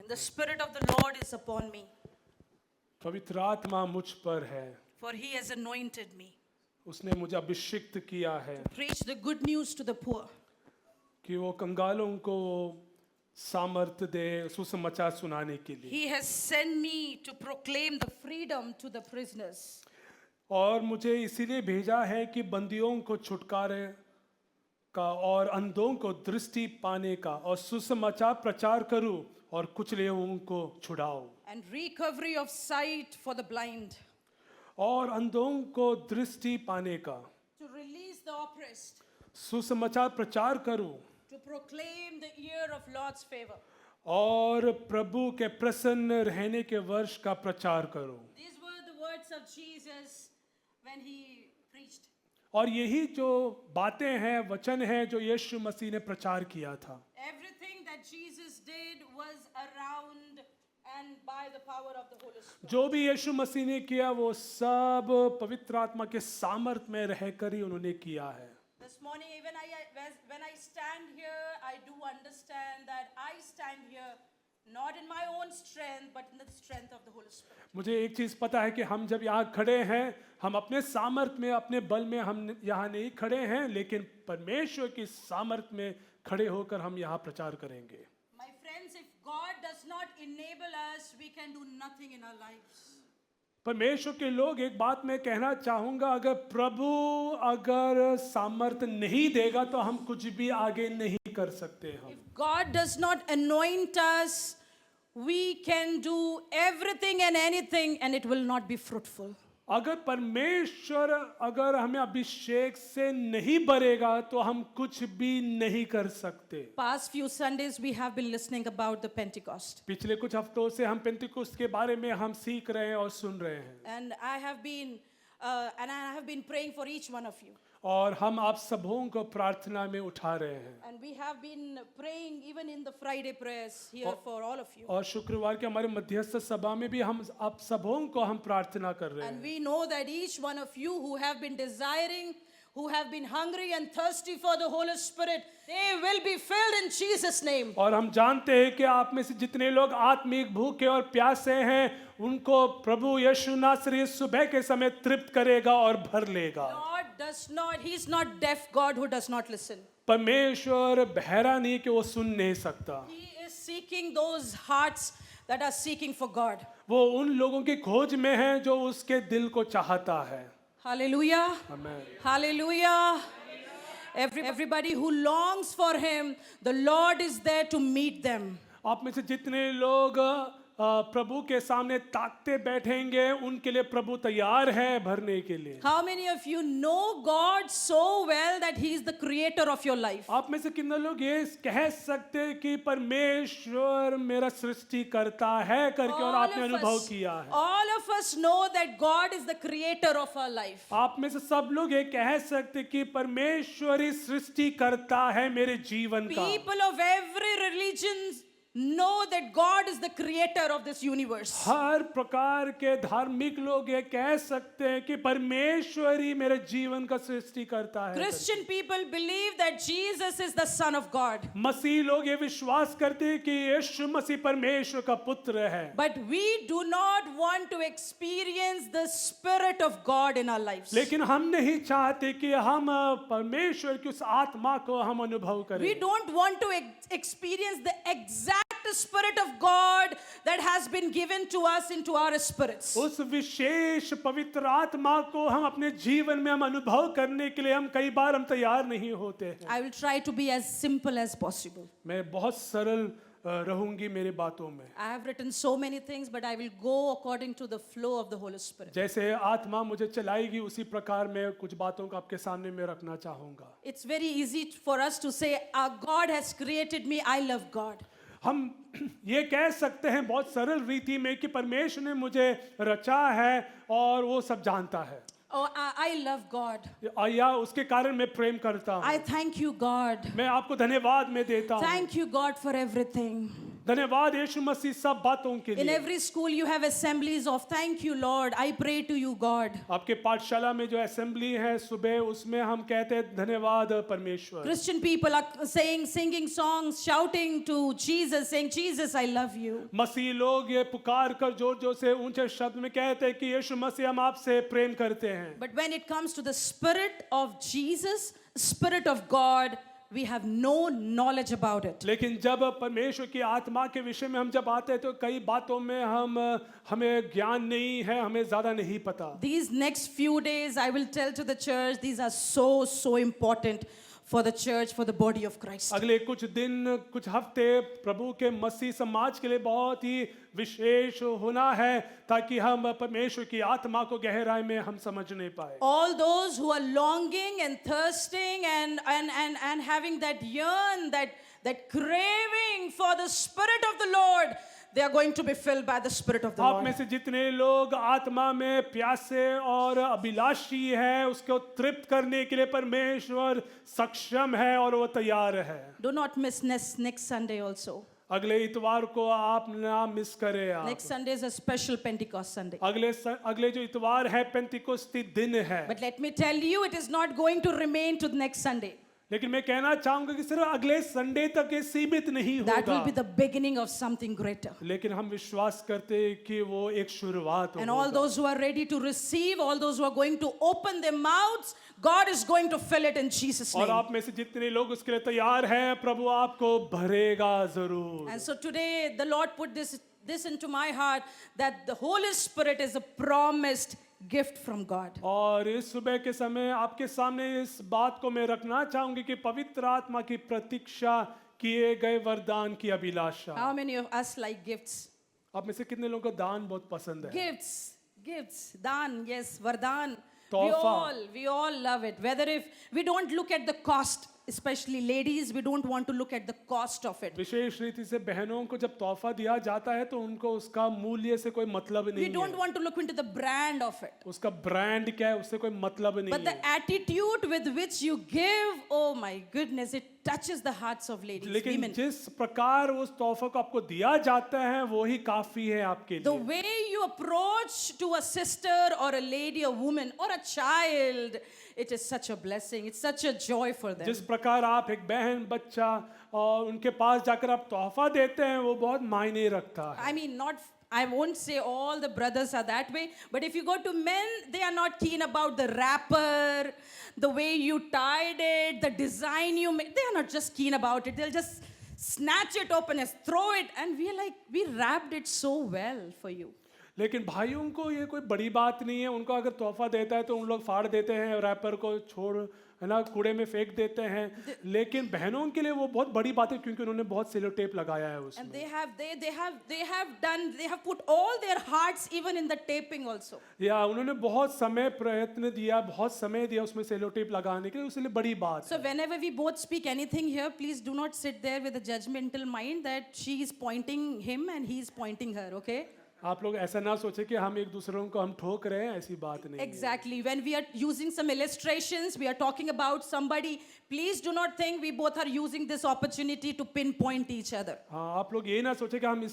The Spirit of the Lord is upon me, पवित्र आत्मा मुझ पर है, for He has anointed me उसने मुझे अभिषिक्त किया है to preach the good news to the poor, कि वो कंगालों को सामर्थ दे सुसमाचार सुनाने के लिए। He has sent me to proclaim the freedom to the prisoners, और मुझे इसीलिए भेजा है कि बंदियों को छुटकारे का और अंधों को दृष्टि पाने का और सुसमाचार प्रचार करूं और कुचले हुओं को छुड़ाऊं and recovery of sight for the blind, और अंधों को दृष्टि पाने का to release the oppressed, सुसमाचार प्रचार करूं to proclaim the year of Lord's favor. और प्रभु के प्रसन्न रहने के वर्ष का प्रचार करूं। These were the words of Jesus when He preached. और यही जो बातें हैं, वचन है जो यीशु मसीह ने प्रचार किया था। Everything that Jesus did was around and by the power of the Holy Spirit. जो भी यीशु मसीह ने किया वो सब पवित्र आत्मा के सामर्थ में रहकर ही उन्होंने किया है। This morning, even when I stand here, I do understand that I stand here not in my own strength, but in the strength of the Holy Spirit. मुझे एक चीज़ पता है कि हम जब यहाँ खड़े हैं, हम अपने सामर्थ में, अपने बल में हम यहाँ नहीं खड़े हैं, लेकिन परमेश्वर की सामर्थ में खड़े होकर हम यहाँ प्रचार करेंगे। My friends, if God does not enable us, we can do nothing in our lives. परमेश्वर के लोग, एक बात मैं कहना चाहूँगा, अगर प्रभु अगर सामर्थ नहीं देगा तो हम कुछ भी आगे नहीं कर सकते। हम If God does not anoint us, we can do everything and anything and it will not be fruitful. अगर परमेश्वर अगर हमें अभिषेक से नहीं भरेगा तो हम कुछ भी नहीं कर सकते। Past few Sundays we have been listening about the Pentecost. पिछले कुछ हफ्तों से हम पेंतिकुस्त के बारे में हम सीख रहे हैं और सुन रहे हैं And I have been praying for each one of you. और हम आप सबों को प्रार्थना में उठा रहे हैं And we have been praying even in the Friday prayers here for all of you. और शुक्रवार के हमारे मध्यस्थ सभा में भी हम आप सबों को हम प्रार्थना कर रहे And हैं। we know that each one of you who have been desiring, who have been hungry and thirsty for the Holy Spirit, they will be filled in Jesus' name. और हम जानते हैं कि आप में से जितने लोग आत्मिक भूखे और प्यासे हैं उनको प्रभु यीशु नासरी सुबह के समय तृप्त करेगा और भर लेगा। God does not, He is not deaf God who does not listen. परमेश्वर बहरा नहीं कि वो सुन नहीं सकता। He is seeking those hearts that are seeking for God. वो उन लोगों की खोज में है जो उसके दिल को चाहता है। Hallelujah. आमीन। Hallelujah. Everybody who longs for Him, the Lord is there to meet them. आप में से जितने लोग प्रभु के सामने ताकते बैठेंगे उनके लिए प्रभु तैयार है भरने के लिए। How many of you know God so well that He is the creator of your life? आप में से कितने लोग ये कह सकते हैं कि परमेश्वर मेरा सृष्टि करता है करके और आपने अनुभव किया है? All of us know that God is the creator of our life. आप में से सब लोग ये कह सकते कि परमेश्वर ही सृष्टि करता है मेरे जीवन का। People of every religion know that God is the creator of this universe. हर प्रकार के धार्मिक लोग ये कह सकते हैं कि परमेश्वर ही मेरे जीवन का सृष्टि करता है। Christian people believe that Jesus is the Son of God. मसीह लोग ये विश्वास करते हैं कि यीशु मसीह परमेश्वर का पुत्र है। But we do not want to experience the Spirit of God in our lives. लेकिन हम नहीं चाहते कि हम परमेश्वर की उस आत्मा को हम अनुभव करें। We don't want to experience the exact Spirit of God that has been given to us into our spirits. उस विशेष पवित्र आत्मा को हम अपने जीवन में हम अनुभव करने के लिए हम कई बार हम तैयार नहीं होते हैं। I will try to be as simple as possible. मैं बहुत सरल रहूंगी मेरी बातों में। I have written so many things, but I will go according to the flow of the Holy Spirit. जैसे आत्मा मुझे चलाएगी उसी प्रकार मैं कुछ बातों को आपके सामने में रखना चाहूंगा। It's very easy for us to say, God has created me, I love God. हम ये कह सकते हैं बहुत सरल रीति में कि परमेश्वर ने मुझे रचा है और वो सब जानता है। Oh, I love God. या उसके कारण मैं प्रेम करता हूँ। I thank you, God. मैं आपको धन्यवाद मैं देता हूँ। Thank you, God, for everything. धन्यवाद यीशु मसीह सब बातों के In लिए। every school, you have assemblies of thank you, Lord. I pray to you, God. आपके पाठशाला में जो असेंबली है सुबह, उसमें हम कहते हैं धन्यवाद परमेश्वर। Christian people are saying, singing songs, shouting to Jesus, saying, Jesus, I love you. मसीह लोग ये पुकार कर जोर जोर से ऊंचे शब्द में कहते हैं कि यीशु मसीह हम आपसे प्रेम करते हैं। But when it comes to the Spirit of Jesus, Spirit of God, we have no knowledge about it. लेकिन जब परमेश्वर की आत्मा के विषय में हम जब आते हैं तो कई बातों में हमें ज्ञान नहीं है, हमें ज्यादा नहीं पता। These next few days, I will tell to the church, these are so important for the church, for the body of Christ. अगले कुछ दिन कुछ हफ्ते प्रभु के मसीह समाज के लिए बहुत ही विशेष होना है, ताकि हम परमेश्वर की आत्मा को गहराई में हम समझ नहीं पाए। All those who are longing and thirsting and having that yearn, that craving for the Spirit of the Lord, they are going to be filled by the Spirit of the आप में Lord. से जितने लोग आत्मा में प्यासे और अभिलाषी है, उसको तृप्त करने के लिए परमेश्वर सक्षम है और वो तैयार है। Do not miss next Sunday also. अगले इतवार को आप ना मिस करें। आप Next Sunday is a special Pentecost Sunday. अगले जो इतवार है पेंतिकोस्ती दिन है। But let me tell you, it is not going to remain to the next Sunday. लेकिन मैं कहना चाहूंगा कि सिर्फ अगले संडे तक ये सीमित नहीं That will होगा, be the beginning of something greater. लेकिन हम विश्वास करते हैं कि वो एक शुरुआत And all होगा। those who are ready to receive, all those who are going to open their mouths, God is going to fill it in Jesus' और name. आप में से जितने लोग उसके लिए तैयार हैं, प्रभु आपको भरेगा जरूर। And so today, the Lord put this into my heart, that the Holy Spirit is a promised gift from God. और इस सुबह के समय आपके सामने इस बात को मैं रखना चाहूंगी कि पवित्र आत्मा की प्रतीक्षा किए गए वरदान की अभिलाषा। How many of us like gifts? आप में से कितने लोगों को दान बहुत पसंद है? Gifts, dan, yes, vardhan. Tohfa. We all love it. Whether if we don't look at the cost, especially ladies, we don't want to look at the cost of it. विशेष रीति से बहनों को जब तोहफा दिया जाता है तो उनको उसका मूल्य से कोई मतलब We नहीं don't है। want to look into the brand of it. उसका ब्रांड क्या है उससे कोई मतलब नहीं But the है। attitude with which you give, oh my goodness, it touches the hearts of ladies, लेकिन women. जिस प्रकार उस तोहफा को आपको दिया जाता है वो ही काफी है आपके The लिए। way you approach to a sister or a lady, a woman or a child, it is such a blessing. It's such a joy for them. जिस प्रकार आप एक बहन बच्चा और उनके पास जाकर आप तोहफा देते हैं वो बहुत मायने रखता है। I mean, I won't say all the brothers are that way, but if you go to men, they are not keen about the wrapper, the way you tied it, the design you made. They are not just keen about it. They'll just snatch it open and throw it, and we're like, we wrapped it so well for you. लेकिन भाइयों को ये कोई बड़ी बात नहीं है, उनको अगर तोहफा देता है तो उन लोग फाड़ देते हैं, रैपर को छोड़ है ना कूड़े में फेंक देते हैं। लेकिन बहनों के लिए वो बहुत बड़ी बात है क्योंकि उन्होंने बहुत सेलो टेप लगाया है उसमें। And they have put all their hearts even in the taping also. या उन्होंने बहुत समय प्रयत्न दिया, बहुत समय दिया उसमें सेलो टेप लगाने के लिए, उसके लिए बड़ी बात So whenever we both speak anything here, please do not sit there with a judgmental mind that she is pointing him and he is pointing her, okay? आप लोग ऐसा ना सोचे कि हम एक दूसरों को हम ठोक रहे हैं, ऐसी बात नहीं है। Exactly. When we are using some illustrations, we are talking about somebody. Please do not think we both are using this opportunity to pinpoint each other. हाँ, आप लोग ये ना सोचे कि हम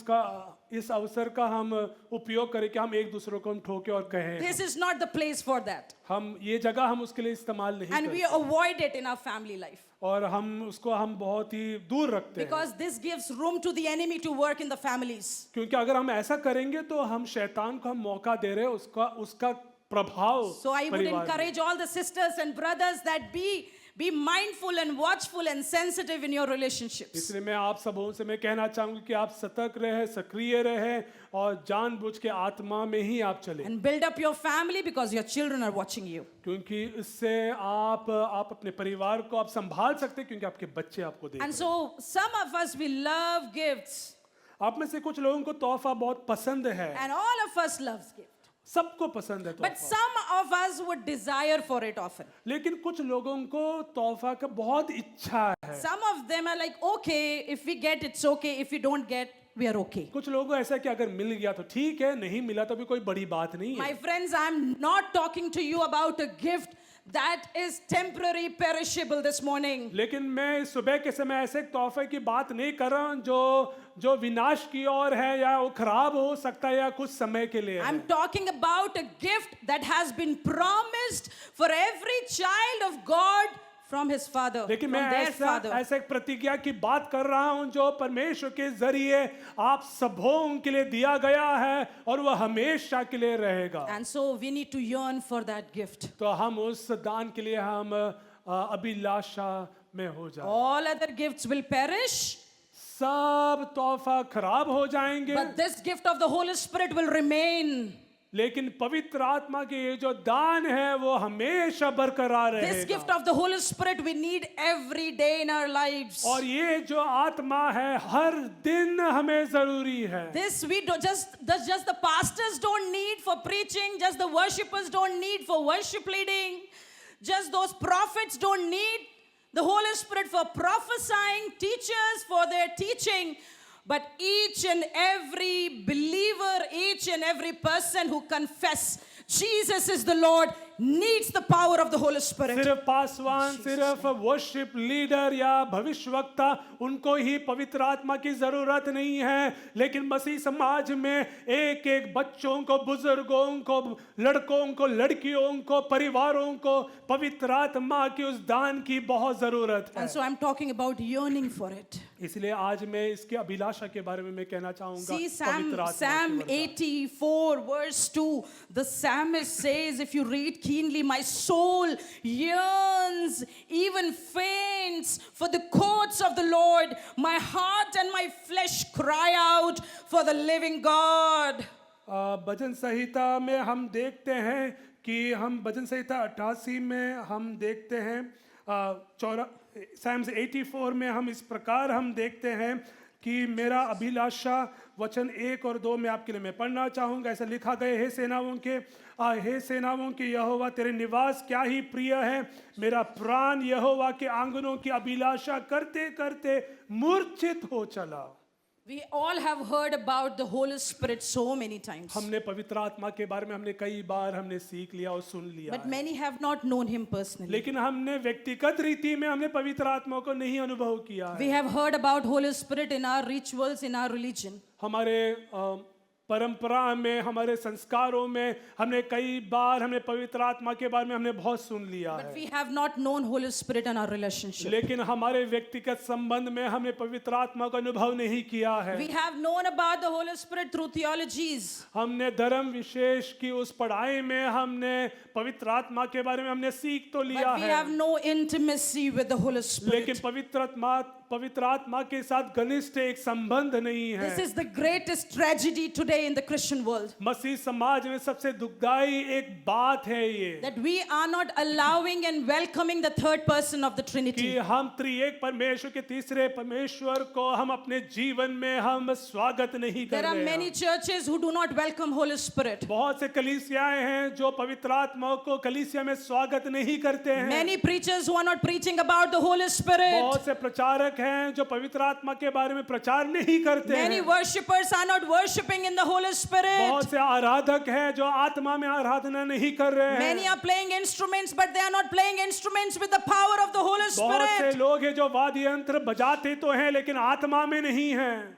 इस अवसर का हम उपयोग करें कि हम एक दूसरों को हम ठोके और कहें। This is not the place for that. हम ये जगह हम उसके लिए इस्तेमाल नहीं And we करते avoid it in our family life. और हम उसको हम बहुत ही दूर रखते हैं। Because this gives room to the enemy to work in the families. क्योंकि अगर हम ऐसा करेंगे तो हम शैतान को हम मौका दे रहे हैं उसका प्रभाव So I would परिवार में। encourage all the sisters and brothers that be mindful and watchful and sensitive in your relationships. इसलिए मैं आप सबों से मैं कहना चाहूंगा कि आप सतर्क रहे, सक्रिय रहे और जानबूझ के आत्मा में ही आप चले। And build up your family because your children are watching you. क्योंकि इससे आप अपने परिवार को आप संभाल सकते हैं क्योंकि आपके बच्चे आपको देख And रहे हैं। so some of us, we love gifts. आप में से कुछ लोगों को तोहफा बहुत पसंद है, And all of us loves gift. सबको पसंद है But तोहफा, some of us would desire for it often. लेकिन कुछ लोगों को तोहफा का बहुत इच्छा है। Some of them are like, okay, if we get, it's okay. If we don't get, we are okay. कुछ लोगों को ऐसा है कि अगर मिल गया तो ठीक है, नहीं मिला तो भी कोई बड़ी बात नहीं My है। friends, I'm not talking to you about a gift that is temporary, perishable this morning. लेकिन मैं इस सुबह के समय ऐसे एक तोहफे की बात नहीं कर रहा हूं जो जो विनाश की ओर है या वो खराब हो सकता है या कुछ समय के लिए है। I'm talking about a gift that has been promised for every child of God from his father, from लेकिन मैं their father. ऐसा एक प्रतिज्ञा की बात कर रहा हूं जो परमेश्वर के जरिए आप सबों के लिए दिया गया है और वह हमेशा के लिए रहेगा। And so we need to yearn for that gift. तो हम उस दान के लिए हम अभिलाषा में हो जाए। All other gifts will perish, सब तोहफा खराब हो जाएंगे, but this gift of the Holy Spirit will remain. लेकिन पवित्र आत्मा के ये जो दान है वो हमेशा बरकरार This gift रहेगा। of the Holy Spirit we need every day in our lives. और ये जो आत्मा है हर दिन हमें जरूरी है। This we do just the pastors don't need for preaching, just the worshippers don't need for worship leading, just those prophets don't need the Holy Spirit for prophesying, teachers for their teaching. But each and every believer, each and every person who confess Jesus is the Lord needs the power of the Holy Spirit. सिर्फ पासवान, सिर्फ worship leader या भविष्यवक्ता उनको ही पवित्र आत्मा की जरूरत नहीं है, लेकिन मसीह समाज में एक एक बच्चों को, बुजुर्गों को, लड़कों को, लड़कियों को, परिवारों को पवित्र आत्मा की उस दान की बहुत जरूरत है। And so I'm talking about yearning for it. इसलिए आज मैं इसकी अभिलाषा के बारे में मैं कहना चाहूंगा। See, पवित्र आत्मा Psalm की वरदान। 84 verse 2, the psalmist says, if you read keenly, my soul yearns, even faints for the courts of the Lord. My heart and my flesh cry out for the living God. भजन संहिता में हम देखते हैं कि हम भजन संहिता 88 में हम देखते हैं Psalms 84 में हम इस प्रकार हम देखते हैं कि मेरा अभिलाषा वचन 1 और 2 में आपके लिए मैं पढ़ना चाहूँगा। ऐसा लिखा गया, हे सेनाओं के यहोवा तेरे निवास क्या ही प्रिय है, मेरा प्राण यहोवा के आंगनों की अभिलाषा करते करते मूर्छित हो चला। We all have heard about the Holy Spirit so many times. हमने पवित्र आत्मा के बारे में हमने कई बार हमने सीख लिया और सुन लिया But है। many have not known him personally. लेकिन हमने व्यक्तिगत रीति में हमने पवित्र आत्मा को नहीं अनुभव किया है। We have heard about Holy Spirit in our rituals, in our religion. हमारे परंपरा में, हमारे संस्कारों में हमने कई बार हमने पवित्र आत्मा के बारे में हमने बहुत सुन लिया But है, we have not known Holy Spirit in our relationship. लेकिन हमारे व्यक्तिगत संबंध में हमने पवित्र आत्मा का अनुभव नहीं किया है। We have known about the Holy Spirit through theologies. हमने धर्म विशेष की उस पढ़ाई में हमने पवित्र आत्मा के बारे में हमने सीख तो लिया But we है, have no intimacy with the Holy लेकिन Spirit. पवित्र आत्मा के साथ घनिष्ठ एक संबंध नहीं है। This is the greatest tragedy today in the Christian world. मसीह समाज में सबसे दुखदाई एक बात है ये, That we are not allowing and welcoming the third person of the कि Trinity. हम त्रिएक परमेश्वर के तीसरे परमेश्वर को हम अपने जीवन में हम स्वागत नहीं कर There are रहे many हैं। churches who do not welcome Holy Spirit. बहुत से कलीसियाएं हैं जो पवित्र आत्मा को कलीसिया में स्वागत नहीं करते हैं। Many preachers who are not preaching about the Holy Spirit. बहुत से प्रचारक हैं जो पवित्र आत्मा के बारे में प्रचार नहीं करते Many हैं। worshippers are not worshiping in the Holy Spirit. बहुत से आराधक हैं जो आत्मा में आराधना नहीं कर रहे Many हैं। are playing instruments, but they are not playing instruments with the power of the Holy बहुत से Spirit. लोग हैं जो वाद्य यंत्र बजाते तो हैं लेकिन आत्मा में नहीं हैं।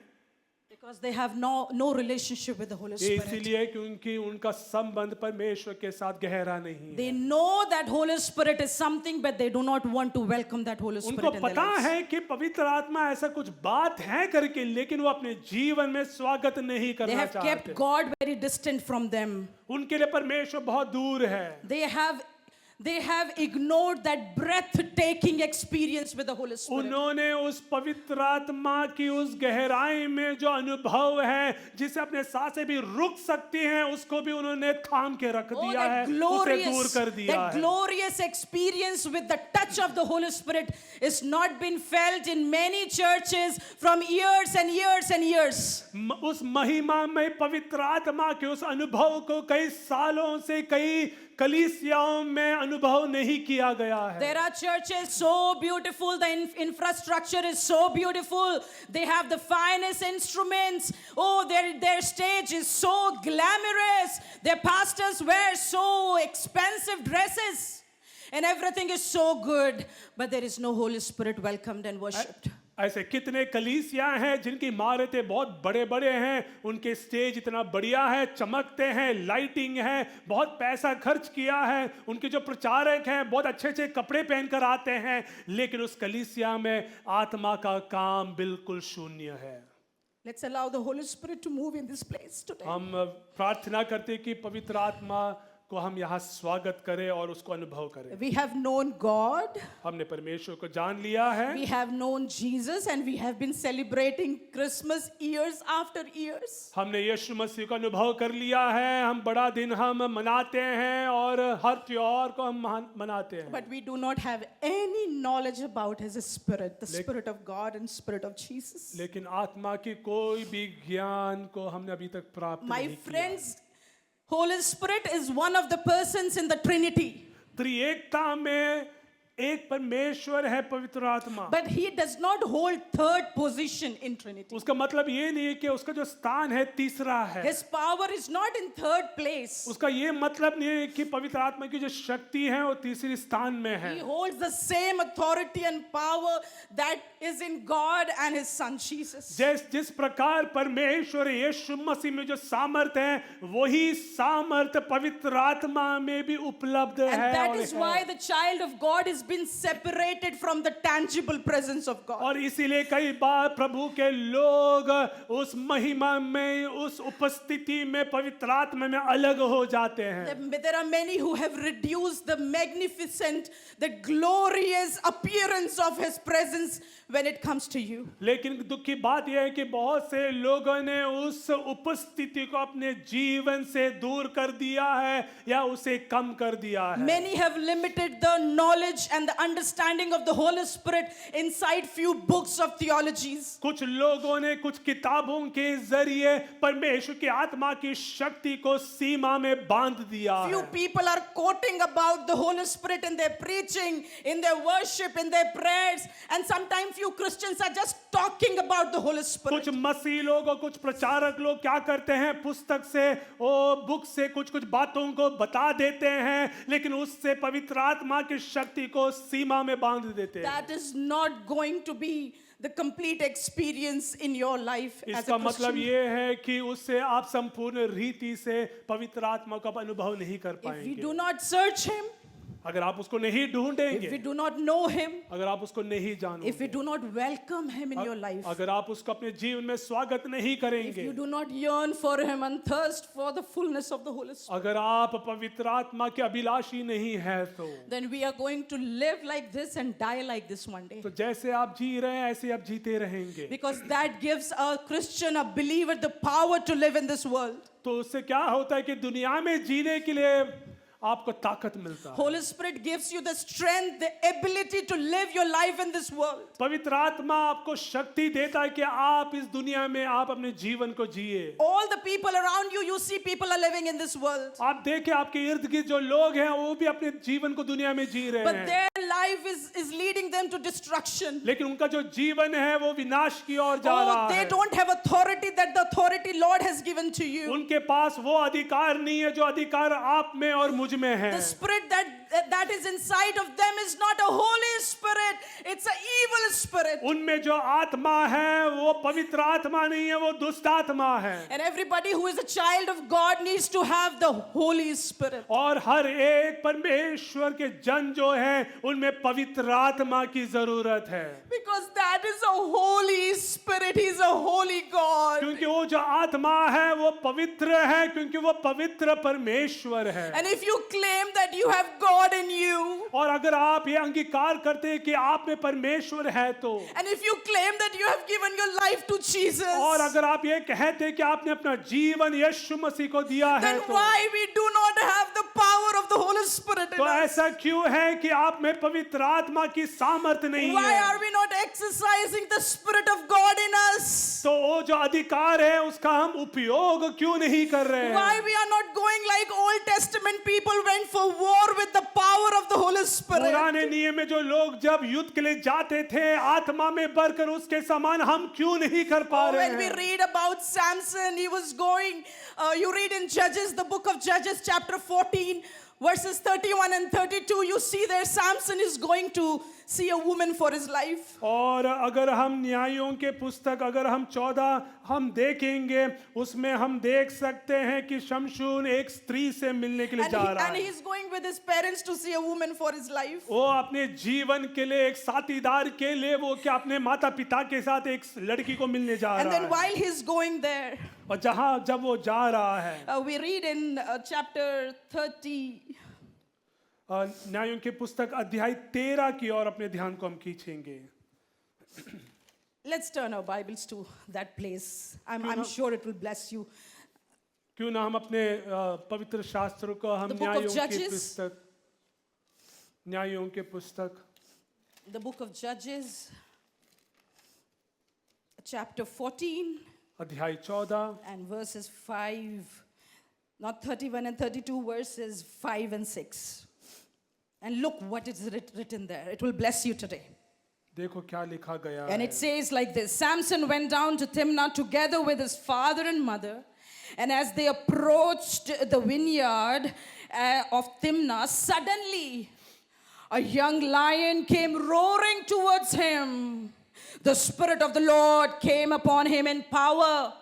Because they have no relationship with the Holy Spirit. इसीलिए क्योंकि उनका संबंध परमेश्वर के साथ गहरा नहीं है। They know that Holy Spirit is something, but they do not want to welcome that Holy उनको Spirit in their पता lives. है कि पवित्र आत्मा ऐसा कुछ बात है करके, लेकिन वो अपने जीवन में स्वागत नहीं They करना have kept चाहते। God very distant from them. उनके लिए परमेश्वर बहुत दूर है। They have ignored that breathtaking experience with the Holy Spirit. उन्होंने उस पवित्र आत्मा की उस गहराई में जो अनुभव है जिसे अपने सांसें भी रुक सकती हैं, उसको भी उन्होंने थाम के रख Oh, दिया है, उसे दूर कर दिया that है। glorious experience with the touch of the Holy Spirit is not been felt in many churches from years and years and years. उस महिमामय पवित्र आत्मा के उस अनुभव को कई सालों से कई कलीसियाओं में अनुभव नहीं किया गया है। There are churches so beautiful, the infrastructure is so beautiful, they have the finest instruments, oh their stage is so glamorous, their pastors wear so expensive dresses and everything is so good, but there is no Holy Spirit welcomed and worshipped. ऐसे कितने कलीसियां हैं जिनकी इमारतें बहुत बड़े बड़े हैं, उनके स्टेज इतना बढ़िया है, चमकते हैं, लाइटिंग है, बहुत पैसा खर्च किया है, उनके जो प्रचारक हैं बहुत अच्छे अच्छे कपड़े पहनकर आते हैं, लेकिन उस कलीसिया में आत्मा का काम बिल्कुल शून्य है। Let's allow the Holy Spirit to move in this place today. हम प्रार्थना करते हैं कि पवित्र आत्मा को हम यहाँ स्वागत करें और उसको अनुभव करें। We have known God, हमने परमेश्वर को जान लिया है, we have known Jesus, and we have been celebrating Christmas years after years. हमने यीशु मसीह को अनुभव कर लिया है, हम बड़ा दिन हम मनाते हैं और हर त्योहार को हम मनाते हैं, But we do not have any knowledge about His Spirit, the Spirit of God and Spirit of Jesus. लेकिन आत्मा की कोई भी ज्ञान को हमने अभी तक प्राप्त My नहीं किया। friends, Holy Spirit is one of the persons in the Trinity. त्रिएकता में एक परमेश्वर है पवित्र आत्मा, But He does not hold third position in Trinity. उसका मतलब ये नहीं है कि उसका जो स्थान है तीसरा है, His power is not in third place. उसका ये मतलब नहीं है कि पवित्र आत्मा की जो शक्ति है वो तीसरी स्थान में है। He holds the same authority and power that is in God and His Son Jesus. जिस प्रकार परमेश्वर यीशु मसीह में जो सामर्थ है, वही सामर्थ पवित्र आत्मा में भी उपलब्ध And है। that और is है। why the child of God is been separated from the tangible presence of God. और इसीलिए कई बार प्रभु के लोग उस महिमा में, उस उपस्थिति में, पवित्र आत्मा में अलग हो जाते हैं। There are many who have reduced the magnificent, the glorious appearance of His presence when it comes to you. लेकिन दुख की बात यह है कि बहुत से लोगों ने उस उपस्थिति को अपने जीवन से दूर कर दिया है या उसे कम कर दिया है। Many have limited the knowledge and the understanding of the Holy Spirit inside few books of theologies. कुछ लोगों ने कुछ किताबों के जरिए परमेश्वर की आत्मा की शक्ति को सीमा में बांध दिया Few है। people are quoting about the Holy Spirit in their preaching, in their worship, in their prayers, and sometimes few Christians are just talking about the Holy Spirit. कुछ मसीह लोग और कुछ प्रचारक लोग क्या करते हैं, पुस्तक से और बुक से कुछ कुछ बातों को बता देते हैं, लेकिन उससे पवित्र आत्मा की शक्ति को सीमा में बांध देते हैं। That is not going to be the complete experience in your life as इसका a मतलब Christian. ये है कि उससे आप संपूर्ण रीति से पवित्र आत्मा का अनुभव नहीं कर If we पाएंगे। do not search Him, अगर आप उसको नहीं if we ढूंढेंगे, do not know Him, अगर आप उसको नहीं if जानोगे, we do not welcome Him in your life, अगर आप उसको अपने जीवन में स्वागत नहीं if करेंगे, you do not yearn for Him and thirst for the fullness of the Holy Spirit, अगर आप पवित्र आत्मा के अभिलाषी नहीं है तो then we are going to live like this and die like this one day. जैसे आप जी रहे हैं ऐसे आप जीते रहेंगे। Because that gives a Christian, a believer, the power to live in this world. तो उससे क्या होता है कि दुनिया में जीने के लिए आपको ताकत मिलता है। Holy Spirit gives you the strength, the ability to live your life in this world. पवित्र आत्मा आपको शक्ति देता है कि आप इस दुनिया में आप अपने जीवन को जिए। All the people around you, you see people are living in this world. आप देखें आपके इर्द गिर्द जो लोग हैं वो भी अपने जीवन को दुनिया में जी रहे But हैं, their life is leading them to destruction. लेकिन उनका जो जीवन है वो विनाश की ओर जा Oh, रहा they है। don't have authority that the authority Lord has given to you. उनके पास वो अधिकार नहीं है जो अधिकार आप में और मुझ में है। The spirit that is inside of them is not a Holy Spirit, it's an evil spirit. उनमें जो आत्मा है वो पवित्र आत्मा नहीं है, वो दुष्ट आत्मा है। And everybody who is a child of God needs to have the Holy Spirit. और हर एक परमेश्वर के जन जो है उनमें पवित्र आत्मा की जरूरत है, Because that is a Holy Spirit, He's a holy God. क्योंकि वो जो आत्मा है वो पवित्र है, क्योंकि वो पवित्र परमेश्वर है। And if you claim that you have God in you, और अगर आप ये अंगीकार करते हैं कि आप में परमेश्वर है तो, and if you claim that you have given your life to Jesus, और अगर आप ये कहते हैं कि आपने अपना जीवन यीशु मसीह को दिया है then तो why we do not have the power of the Holy Spirit in तो us? ऐसा क्यों है कि आप में पवित्र आत्मा की सामर्थ्य नहीं Why है? are we not exercising the Spirit of God in us? तो वो जो अधिकार है उसका हम उपयोग क्यों नहीं कर रहे हैं? Why we are not going like Old Testament people went for war with the power of the Holy Spirit? पुराने नियम में जो लोग जब युद्ध के लिए जाते थे आत्मा में भरकर, उसके समान हम क्यों नहीं कर पा रहे When we हैं? read about Samson, he was going, you read in Judges, the book of Judges, chapter 14, Verses 31 and 32, you see there Samson is going to see a woman for his life. और अगर हम न्यायों के पुस्तक अगर हम 14 हम देखेंगे उसमें हम देख सकते हैं कि शमशून एक स्त्री से मिलने के लिए जा रहा And है। he's going with his parents to see a woman for his life. वो अपने जीवन के लिए एक साथीदार के लिए वो क्या अपने माता पिता के साथ एक लड़की को मिलने जा And रहा then है। while he's going there, और जब वो जा रहा है we read in chapter 30, न्यायों की पुस्तक अध्याय 13 की ओर अपने ध्यान को हम खींचेंगे। let's turn our Bibles to that place. I'm sure it will bless you. क्यों ना हम अपने पवित्र शास्त्रों को हम The book of न्यायों की Judges. पुस्तक न्यायों के पुस्तक The book of Judges, chapter 14 अध्याय 14 and verses 5, not 31 and 32, verses 5 and 6. And look what is written there. It will bless you today. देखो क्या लिखा गया And है। it says like this: Samson went down to Timnah together with his father and mother. And as they approached the vineyard of Timnah, suddenly a young lion came roaring towards him. The Spirit of the Lord came upon him in power,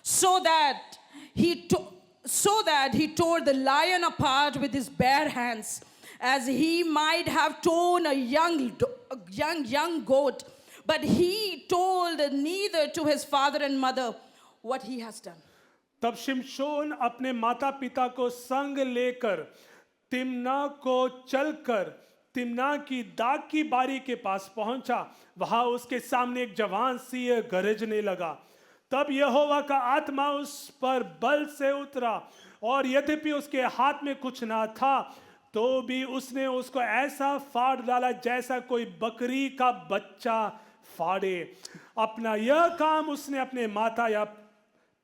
so that he tore the lion apart with his bare hands, as he might have torn a young goat. But he told neither to his father and mother what he has done. तब शिमशोन अपने माता पिता को संग लेकर Timna को चलकर तिम्ना की दाग की बारी के पास पहुंचा। वहां उसके सामने एक जवान सिंह गरजने लगा। तब यहोवा का आत्मा उस पर बल से उतरा और यद्यपि उसके हाथ में कुछ ना था तो भी उसने उसको ऐसा फाड़ डाला जैसा कोई बकरी का बच्चा फाड़े। अपना यह काम उसने अपने माता या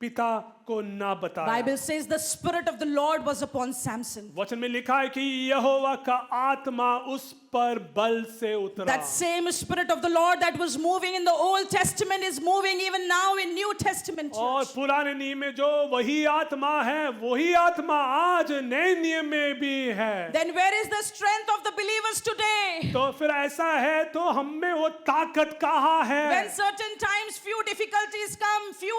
पिता को ना बताया। Bible says the Spirit of the Lord was upon Samson. वचन में लिखा है कि यहोवा का आत्मा उस पर बल से उतरा। That same Spirit of the Lord that was moving in the Old Testament is moving even now in New Testament. और Church. पुराने नियम में जो वही आत्मा है वही आत्मा आज नए नियम में भी है। Then where is the strength of the believers today? तो फिर ऐसा है तो हम में वो ताकत कहाँ है? When certain times few difficulties come, few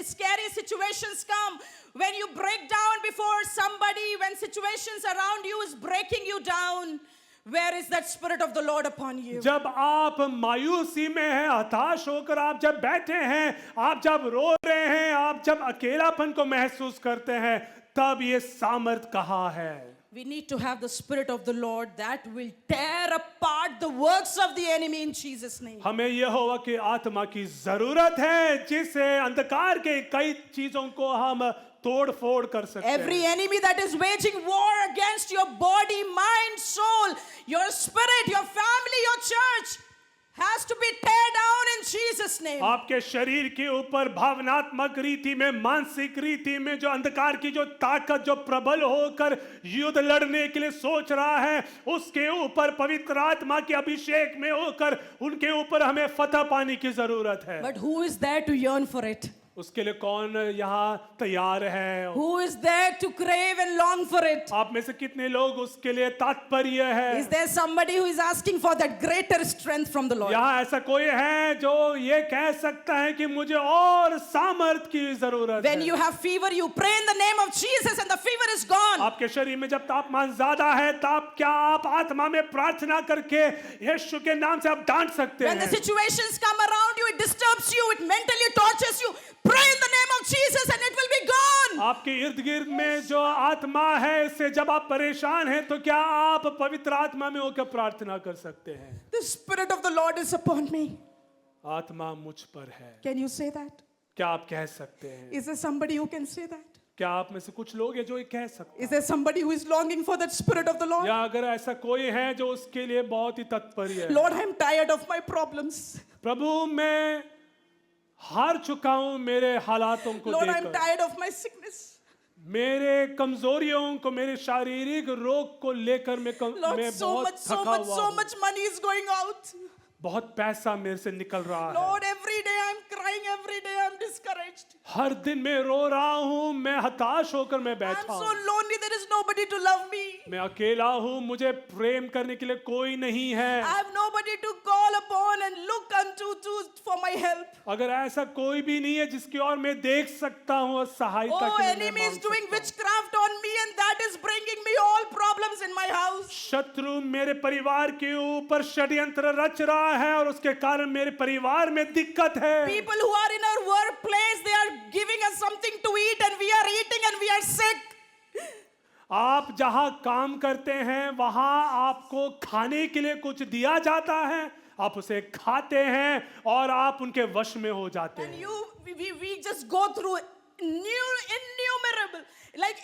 scary situations come, when you break down before somebody, when situations around you is breaking you down, where is that Spirit of the Lord upon you? जब आप मायूसी में हैं, हताश होकर आप जब बैठे हैं, आप जब रो रहे हैं, आप जब अकेलापन को महसूस करते हैं, तब ये सामर्थ कहाँ है? We need to have the Spirit of the Lord that will tear apart the works of the enemy in Jesus' name. हमें यहोवा की आत्मा की जरूरत है जिससे अंधकार के कई चीजों को हम तोड़ फोड़ कर सकते Every हैं। enemy that is waging war against your body, mind, soul, your spirit, your family, your church has to be tear down in Jesus' name. आपके शरीर के ऊपर भावनात्मक रीति में मानसिक रीति में जो अंधकार की जो ताकत जो प्रबल होकर युद्ध लड़ने के लिए सोच रहा है उसके ऊपर पवित्र आत्मा के अभिषेक में होकर उनके ऊपर हमें फतह पाने की जरूरत है। But who is there to yearn for it? उसके लिए कौन यहाँ तैयार है? Who is there to crave and long for it? आप में से कितने लोग उसके लिए तात्पर्य है? Is there somebody who is asking for that greater strength from the Lord? यहाँ ऐसा कोई है जो ये कह सकता है कि मुझे और सामर्थ की जरूरत When है? you have fever, you pray in the name of Jesus and the fever is gone. आपके शरीर में जब तापमान ज्यादा है तब क्या आप आत्मा में प्रार्थना करके यीशु के नाम से आप डांट सकते When the हैं? situations come around you, it disturbs you, it mentally tortures you. Pray in the name of Jesus and it will be gone. आपके इर्द गिर्द में जो आत्मा है इससे जब आप परेशान हैं तो क्या आप पवित्र आत्मा में होकर प्रार्थना कर सकते हैं? The Spirit of the Lord is upon me. आत्मा मुझ पर है। Can you say that? क्या आप कह सकते हैं? Is there somebody who can say that? क्या आप में से कुछ लोग हैं जो ये कह सकते हैं? Is there somebody who is longing for that Spirit of the Lord? या अगर ऐसा कोई है जो उसके लिए बहुत ही तत्पर है? Lord, I am tired of my problems. प्रभु मैं हार चुका हूं मेरे हालातों को Lord, I am देखकर। tired of my sickness. मेरे कमजोरियों को मेरे शारीरिक रोग को लेकर मैं Lord, मैं so बहुत much थका हुआ हूं। money is going out. बहुत पैसा मेरे से निकल रहा है, Lord, every day I'm crying, every day I'm discouraged. हर दिन मैं रो रहा हूँ, मैं हताश होकर मैं I'm बैठा so हूँ, lonely, there is nobody to love me. मैं अकेला हूँ, मुझे प्रेम करने के लिए कोई नहीं है। I have nobody to call upon and look unto for my help. अगर ऐसा कोई भी नहीं है जिसकी ओर मैं देख सकता हूँ और सहायता Oh, के लिए enemy मैं is मांग doing सकता हूँ। witchcraft on me and that is bringing me all problems in my house. शत्रु मेरे परिवार के ऊपर षड्यंत्र रच रहा है और उसके कारण मेरे परिवार में दिक्कत है। People who are in our workplace, they are giving us something to eat and we are eating and we are sick. आप जहां काम करते हैं वहां आपको खाने के लिए कुछ दिया जाता है, आप उसे खाते हैं और आप उनके वश में हो जाते And हैं। we just go through like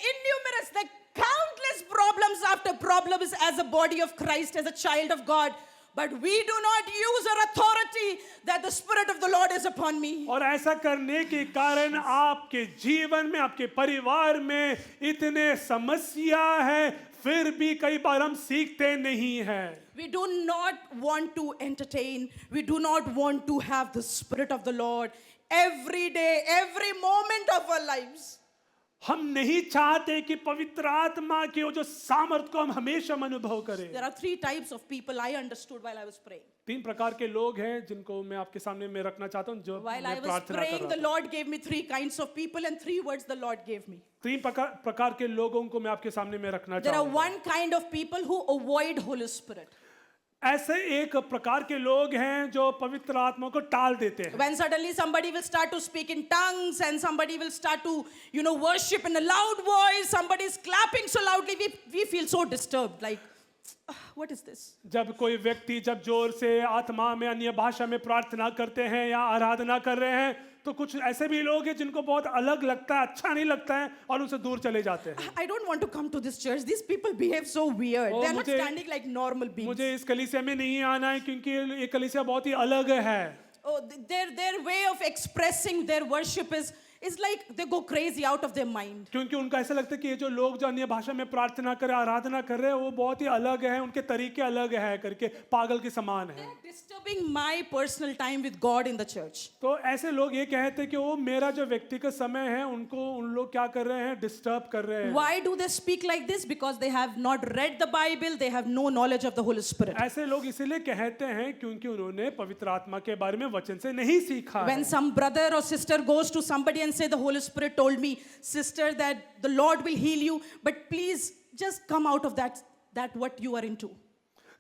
countless problems after problems as a body of Christ, as a child of God. But we do not use our authority that the Spirit of the Lord is upon me. और ऐसा करने के कारण आपके जीवन में, आपके परिवार में इतने समस्या है, फिर भी कई बार हम सीखते नहीं हैं। We do not want to entertain. We do not want to have the Spirit of the Lord every day, every moment of our lives. हम नहीं चाहते कि पवित्र आत्मा की वो जो सामर्थ को हम हमेशा अनुभव करें। There are 3 types of people I understood while I was praying. 3 प्रकार के लोग हैं जिनको मैं आपके सामने में रखना चाहता हूँ, जो While I मैं was प्रार्थना कर praying, रहा the था। Lord gave me 3 kinds of people and 3 words the Lord gave me. 3 प्रकार के लोगों को मैं आपके सामने में रखना There are चाहूँगा। 1 kind of people who avoid Holy Spirit. ऐसे एक प्रकार के लोग हैं जो पवित्र आत्मा को टाल देते हैं। When suddenly somebody will start to speak in tongues and somebody will start to, worship in a loud voice, somebody is clapping so loudly, we feel so disturbed. Like, what is this? जब कोई व्यक्ति जब जोर से आत्मा में अन्य भाषा में प्रार्थना करते हैं या आराधना कर रहे हैं, तो कुछ ऐसे भी लोग हैं जिनको बहुत अलग लगता है, अच्छा नहीं लगता है और उनसे दूर चले जाते हैं। I don't want to come to this church. These people behave so weird. Oh, They are not मुझे- standing like normal beings. मुझे इस कलीसिया में नहीं आना है क्योंकि ये कलीसिया बहुत ही अलग है। Oh, their way of expressing their worship is like they go crazy out of their mind. क्योंकि उनको ऐसा लगता है कि ये जो लोग जो अन्य भाषा में प्रार्थना कर आराधना कर रहे हैं वो बहुत ही अलग है, उनके तरीके अलग है करके पागल के समान है। Disturbing my personal time with God in the church. तो ऐसे लोग ये कहते हैं कि वो मेरा जो व्यक्तिगत समय है उनको उन लोग क्या कर रहे हैं, डिस्टर्ब कर रहे हैं। Why do they speak like this? Because they have not read the Bible, they have no knowledge of the Holy Spirit. ऐसे लोग इसीलिए कहते हैं क्योंकि उन्होंने पवित्र आत्मा के बारे में वचन से नहीं सीखा When है। some brother or sister goes to somebody and say, the Holy Spirit told me, sister, that the Lord will heal you, but please just come out of that what you are into.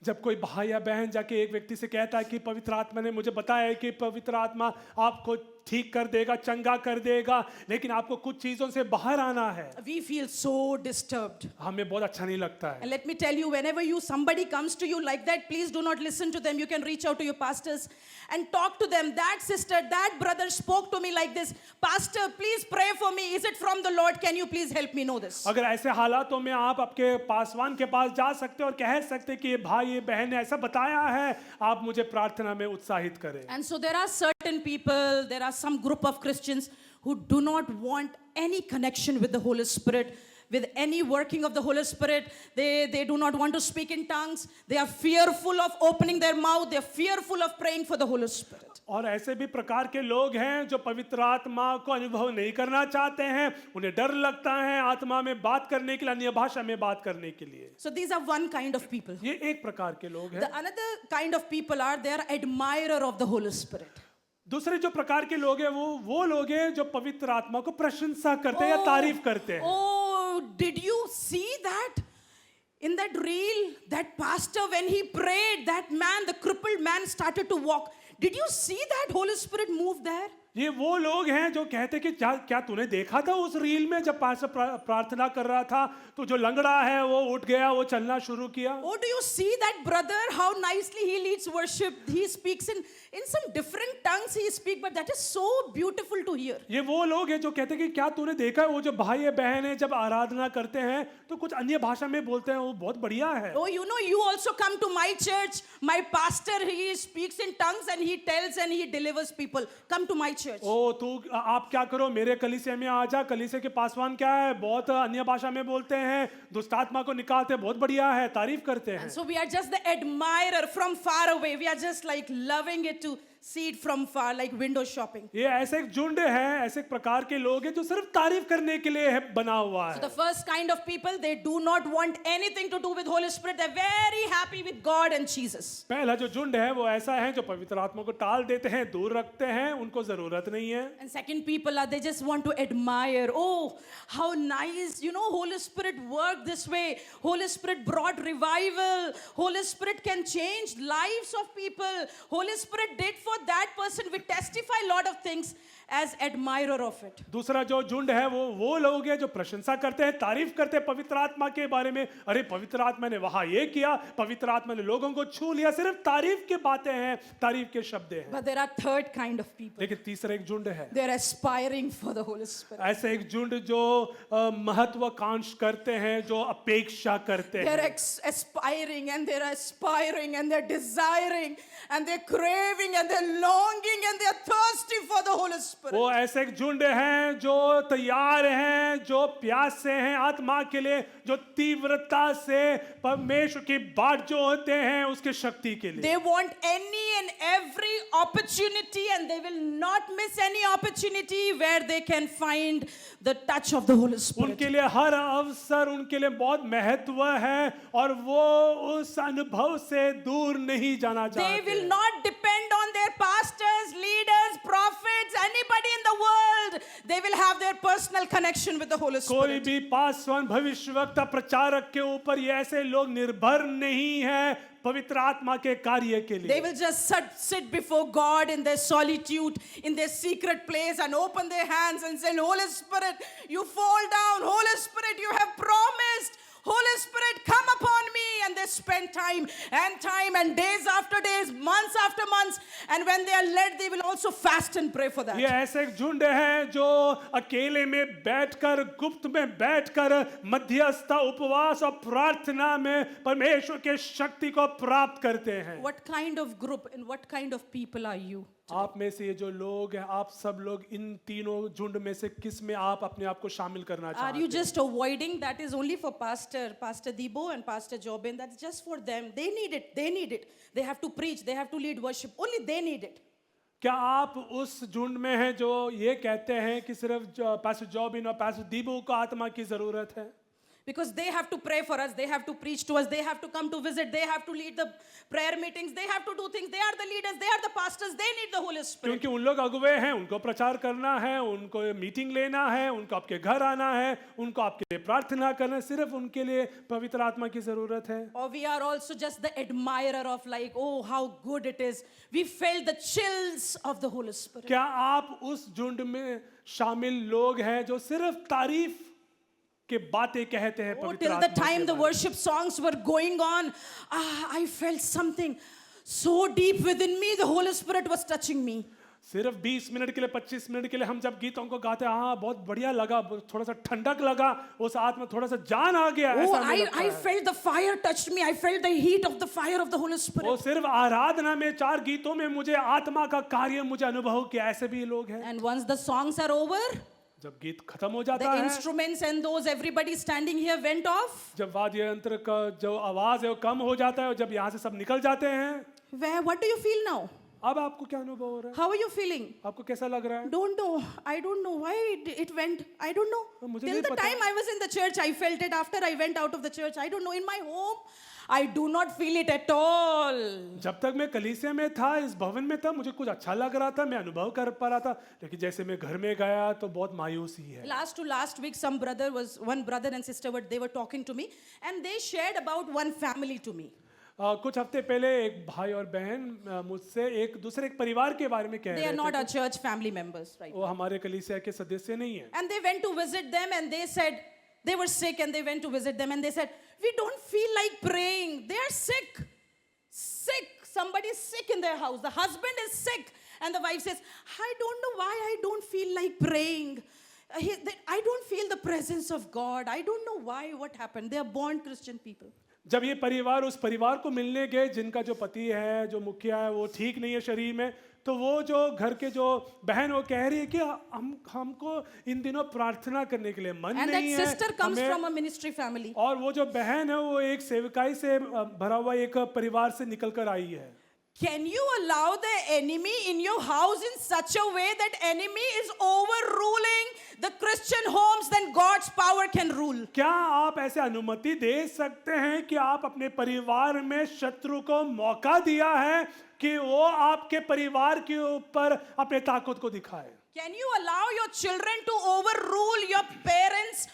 जब कोई भाई या बहन जाके एक व्यक्ति से कहता है कि पवित्र आत्मा ने मुझे बताया है कि पवित्र आत्मा आपको ठीक कर देगा, चंगा कर देगा, लेकिन आपको कुछ चीजों से बाहर आना है, We feel so disturbed. हमें बहुत अच्छा नहीं लगता है। And let me tell you, whenever somebody comes to you like that, please do not listen to them. You can reach out to your pastors and talk to them. That sister, that brother spoke to me like this. Pastor, please pray for me. Is it from the Lord? Can you please help me know this? अगर ऐसे हालातों में आप आपके पासवान के पास जा सकते हैं और कह सकते हैं कि ये भाई ये बहन ने ऐसा बताया है, आप मुझे प्रार्थना में उत्साहित करें। And so there are certain people, there are some group of Christians who do not want any connection with the Holy Spirit, with any working of the Holy Spirit. They do not want to speak in tongues. They are fearful of opening their mouth. They are fearful of praying for the Holy Spirit. और ऐसे भी प्रकार के लोग हैं जो पवित्र आत्मा को अनुभव नहीं करना चाहते हैं, उन्हें डर लगता है आत्मा में बात करने के लिए, अन्य भाषा में बात करने के लिए। So these are one kind of people. ये एक प्रकार के लोग हैं। The another kind of people are, they are admirer of the Holy Spirit. दूसरे जो प्रकार के लोग हैं वो लोग हैं जो पवित्र आत्मा को प्रशंसा करते हैं या तारीफ करते हैं। Oh, did you see that? In that reel, that pastor, when he prayed, that man, the crippled man, started to walk. Did you see that Holy Spirit move there? ये वो लोग हैं जो कहते कि क्या तूने देखा था उस रील में जब पास्टर प्रार्थना कर रहा था तो जो लंगड़ा है वो उठ गया, वो चलना शुरू किया। Oh, do you see that brother, how nicely he leads worship? He speaks in some different tongues he speaks, but that is so beautiful to hear. ये वो लोग हैं जो कहते कि क्या तूने देखा है वो जो भाई बहन है जब आराधना करते हैं तो कुछ अन्य भाषा में बोलते हैं, वो बहुत बढ़िया है। Oh, you also come to my church. My pastor, he speaks in tongues and he tells and he delivers people. Come to my church. church. ओ तू आप क्या करो, मेरे कलीसिया में आ जा, कलीसिया के पासवान क्या है, बहुत अन्य भाषा में बोलते हैं, दुष्ट आत्मा को निकालते हैं, बहुत बढ़िया है, तारीफ करते हैं. And so we are just the admirer from far away. We are just like loving it to see it from far, like window shopping. ये ऐसे एक झुंड है, ऐसे एक प्रकार के लोग हैं जो सिर्फ तारीफ करने के लिए है बना हुआ So है. the first kind of people, they do not want anything to do with Holy Spirit. They're very happy with God and Jesus. पहला जो झुंड है वो ऐसा है जो पवित्र आत्मा को टाल देते हैं, दूर रखते हैं, उनको जरूरत नहीं है. And second people are, they just want to admire. Oh, how nice, Holy Spirit worked this way. Holy Spirit brought revival. Holy Spirit can change lives of people. Holy Spirit did for that person. We testify a lot of things as admirer of it. दूसरा जो झुंड है वो लोग हैं जो प्रशंसा करते हैं, तारीफ करते हैं पवित्र आत्मा के बारे में. अरे पवित्र आत्मा ने वहां ये किया, पवित्र आत्मा ने लोगों को छू लिया. सिर्फ तारीफ की बातें हैं, तारीफ के शब्द हैं. But there are third kind of people. लेकिन तीसरा एक झुंड है, They're aspiring for the Holy Spirit. ऐसे एक झुंड जो महत्वाकांक्षा करते हैं, जो अपेक्षा करते They're हैं. aspiring and they're aspiring and they're desiring and they're craving and they're longing and they're thirsty for the Holy Spirit. वो ऐसे एक झुंड हैं जो तैयार हैं, जो प्यासे हैं आत्मा के लिए, जो तीव्रता से परमेश्वर की बाट जो होते हैं उसके शक्ति के लिए. They want any and every opportunity and they will not miss any opportunity where they can find the touch of the Holy Spirit. उनके लिए हर अवसर उनके लिए बहुत महत्व है और वो उस अनुभव से दूर नहीं जाना They चाहते. will not depend on their pastors, leaders, prophets, anybody in the world. They will have their personal connection with the Holy कोई Spirit. भी पासवान भविष्यवक्ता प्रचारक के ऊपर ये ऐसे लोग निर्भर नहीं है पवित्र आत्मा के कार्य के They लिए. will just sit before God in their solitude, in their secret place, and open their hands and say, Holy Spirit, you fall down. Holy Spirit, you have promised. Holy Spirit, come upon me. And they spend time and days after days, months after months. And when they are led, they will also fast and pray for that. ये ऐसे एक झुंड है जो अकेले में बैठकर, गुप्त में बैठकर, मध्यस्थ उपवास और प्रार्थना में परमेश्वर के शक्ति को प्राप्त करते हैं. What kind of group and what kind of people are you? आप में से ये जो लोग हैं, आप सब लोग इन तीनों झुंड में से किस में आप अपने आप को शामिल करना Are चाहते you हैं? just avoiding? That is only for Pastor Debo and Pastor Jobin. That's just for them. They need it. They need it. They have to preach. They have to lead worship. Only they need it. क्या आप उस झुंड में हैं जो ये कहते हैं कि सिर्फ पास्टर जॉबिन और पास्टर दीबू को आत्मा की जरूरत है? Because they have to pray for us, they have to preach to us, they have to come to visit, they have to lead the prayer meetings, they have to do things, they are the leaders, they are the pastors, they need the Holy Spirit. क्योंकि उन लोग अगुवे हैं, उनको प्रचार करना है, उनको मीटिंग लेना है, उनको आपके घर आना है, उनको आपके लिए प्रार्थना करना है, सिर्फ उनके लिए पवित्र आत्मा की जरूरत है. Or we are also just the admirer of like, oh, how good it is. We felt the chills of the Holy Spirit. क्या आप उस झुंड में शामिल लोग हैं जो सिर्फ तारीफ के बातें कहते हैं Oh, पवित्र till the आत्मा time के the बारे में? worship songs were going on, I felt something so deep within me. The Holy Spirit was touching me. सिर्फ 20 मिनट के लिए, 25 मिनट के लिए हम जब गीतों को गाते हैं, हाँ बहुत बढ़िया लगा, थोड़ा सा ठंडक लगा, उस आत्मा थोड़ा सा जान आ गया. Oh, ऐसा हमें लगता I है. felt the fire touched me. I felt the heat of the fire of the Holy वो Spirit. सिर्फ आराधना में 4 गीतों में मुझे आत्मा का कार्य मुझे अनुभव किया. ऐसे भी लोग हैं. And once the songs are over, जब गीत खत्म हो the जाता है, instruments and those everybody standing here went off. जब वाद्य यंत्र का जो आवाज है वो कम हो जाता है और जब यहाँ से सब निकल जाते हैं, What do you feel now? अब आपको क्या अनुभव हो रहा है? How are you feeling? आपको कैसा लग रहा है? Don't know. I don't know why it went. I don't know. मुझे Till नहीं the पता. time I was in the church, I felt it. After I went out of the church, I don't know. In my home, I do not feel it at all. जब तक मैं कलीसिया में था, इस भवन में था, मुझे कुछ अच्छा लग रहा था, मैं अनुभव कर पा रहा था, लेकिन जैसे मैं घर में गया तो बहुत मायूसी है. Last week, one brother and sister they were talking to me, and they shared about one family to me. कुछ हफ्ते पहले एक भाई और बहन मुझसे एक परिवार के बारे में कह They रहे are थे. not our church family members, right? वो हमारे कलीसिया के सदस्य नहीं है. And they went to visit them, and they said they were sick, and they went to visit them, and they said, we don't feel like praying. They are sick. Somebody is sick in their house. The husband is sick, and the wife says, I don't know why I don't feel like praying. I don't feel the presence of God. I don't know why, what happened. They are born Christian people. जब ये परिवार उस परिवार को मिलने गए जिनका जो पति है, जो मुखिया है, वो ठीक नहीं है शरीर में, तो वो जो घर के जो बहन वो कह रही है कि हमको इन दिनों प्रार्थना करने के लिए मन And that नहीं है, sister comes हमें- from a ministry family. और वो जो बहन है वो एक सेवकाई से भरा हुआ एक परिवार से निकल कर आई है। Can you allow the enemy in your house in such a way that enemy is overruling the Christian homes, then God's power can rule? क्या आप ऐसे अनुमति दे सकते हैं कि आप अपने परिवार में शत्रु को मौका दिया है कि वो आपके परिवार के ऊपर अपने ताकत को दिखाए? Can you allow your children to overrule your parents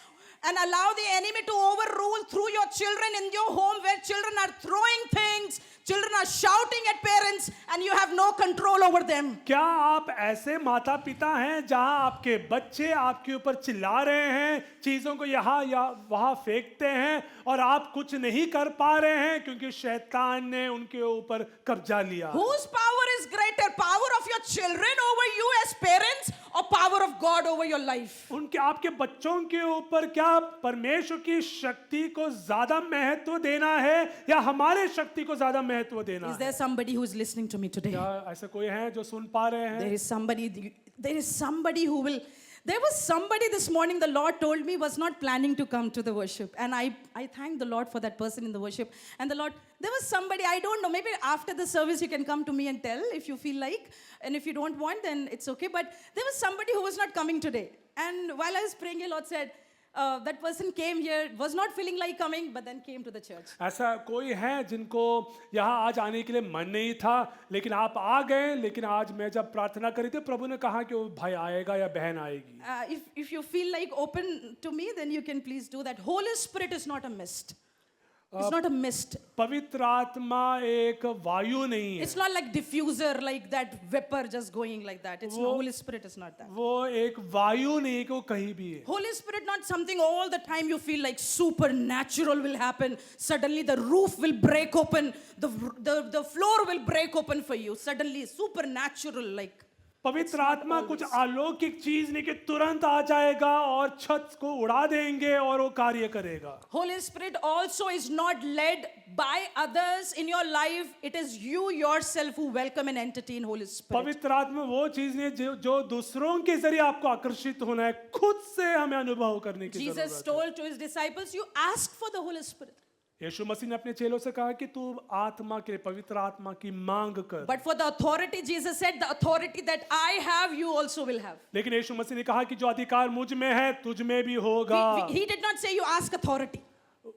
and allow the enemy to overrule through your children in your home where children are throwing things, children are shouting at parents and you have no control over them? क्या आप ऐसे माता पिता हैं जहां आपके बच्चे आपके ऊपर चिल्ला रहे हैं, चीजों को यहाँ या वहां फेंकते हैं और आप कुछ नहीं कर पा रहे हैं क्योंकि शैतान ने उनके ऊपर कब्जा लिया? Whose power is greater, power of your children over you as parents or power of God over your life? उनके आपके बच्चों के ऊपर क्या परमेश्वर की शक्ति को ज्यादा महत्व देना है या हमारे शक्ति को ज्यादा महत्व देना Is है? there somebody who is listening to me today? क्या ऐसा कोई है जो सुन पा रहे हैं? There is somebody who will. There was somebody this morning, the Lord told me, was not planning to come to the worship. And I thank the Lord for that person in the worship. And the Lord, there was somebody, I don't know, maybe after the service you can come to me and tell if you feel like. And if you don't want, then it's okay. But there was somebody who was not coming today. And while I was praying, the Lord said, that person came here, was not feeling like coming, but then came to the church. ऐसा कोई है जिनको यहाँ आज आने के लिए मन नहीं था लेकिन आप आ गए, लेकिन आज मैं जब प्रार्थना करी थी प्रभु ने कहा कि वो भाई आएगा या बहन आएगी? If you feel like open to me, then you can please do that. Holy Spirit is not a mist. It's not a mist. पवित्र आत्मा एक वायु नहीं है, It's not like diffuser, like that vapor just going like that. It's not, Holy Spirit is not that. वो एक वायु नहीं है कि वो कहीं भी है। Holy Spirit not something all the time you feel like supernatural will happen. Suddenly the roof will break open, the floor will break open for you. Suddenly supernatural like. पवित्र आत्मा कुछ अलौकिक चीज नहीं कि तुरंत आ जाएगा और छत को उड़ा देंगे और वो कार्य करेगा। Holy Spirit also is not led by others in your life. It is you yourself who welcome and entertain Holy Spirit. पवित्र आत्मा वो चीज नहीं जो दूसरों के जरिए आपको आकर्षित होना है, खुद से हमें अनुभव करने की Jesus जरूरत है। told to his disciples, you ask for the Holy Spirit. यीशु मसीह ने अपने चेलों से कहा कि तू आत्मा के पवित्र आत्मा की मांग कर। But for the authority, Jesus said, the authority that I have, you also will have. लेकिन यीशु मसीह ने कहा कि जो अधिकार मुझ में है तुझ में भी होगा। He did not say you ask authority.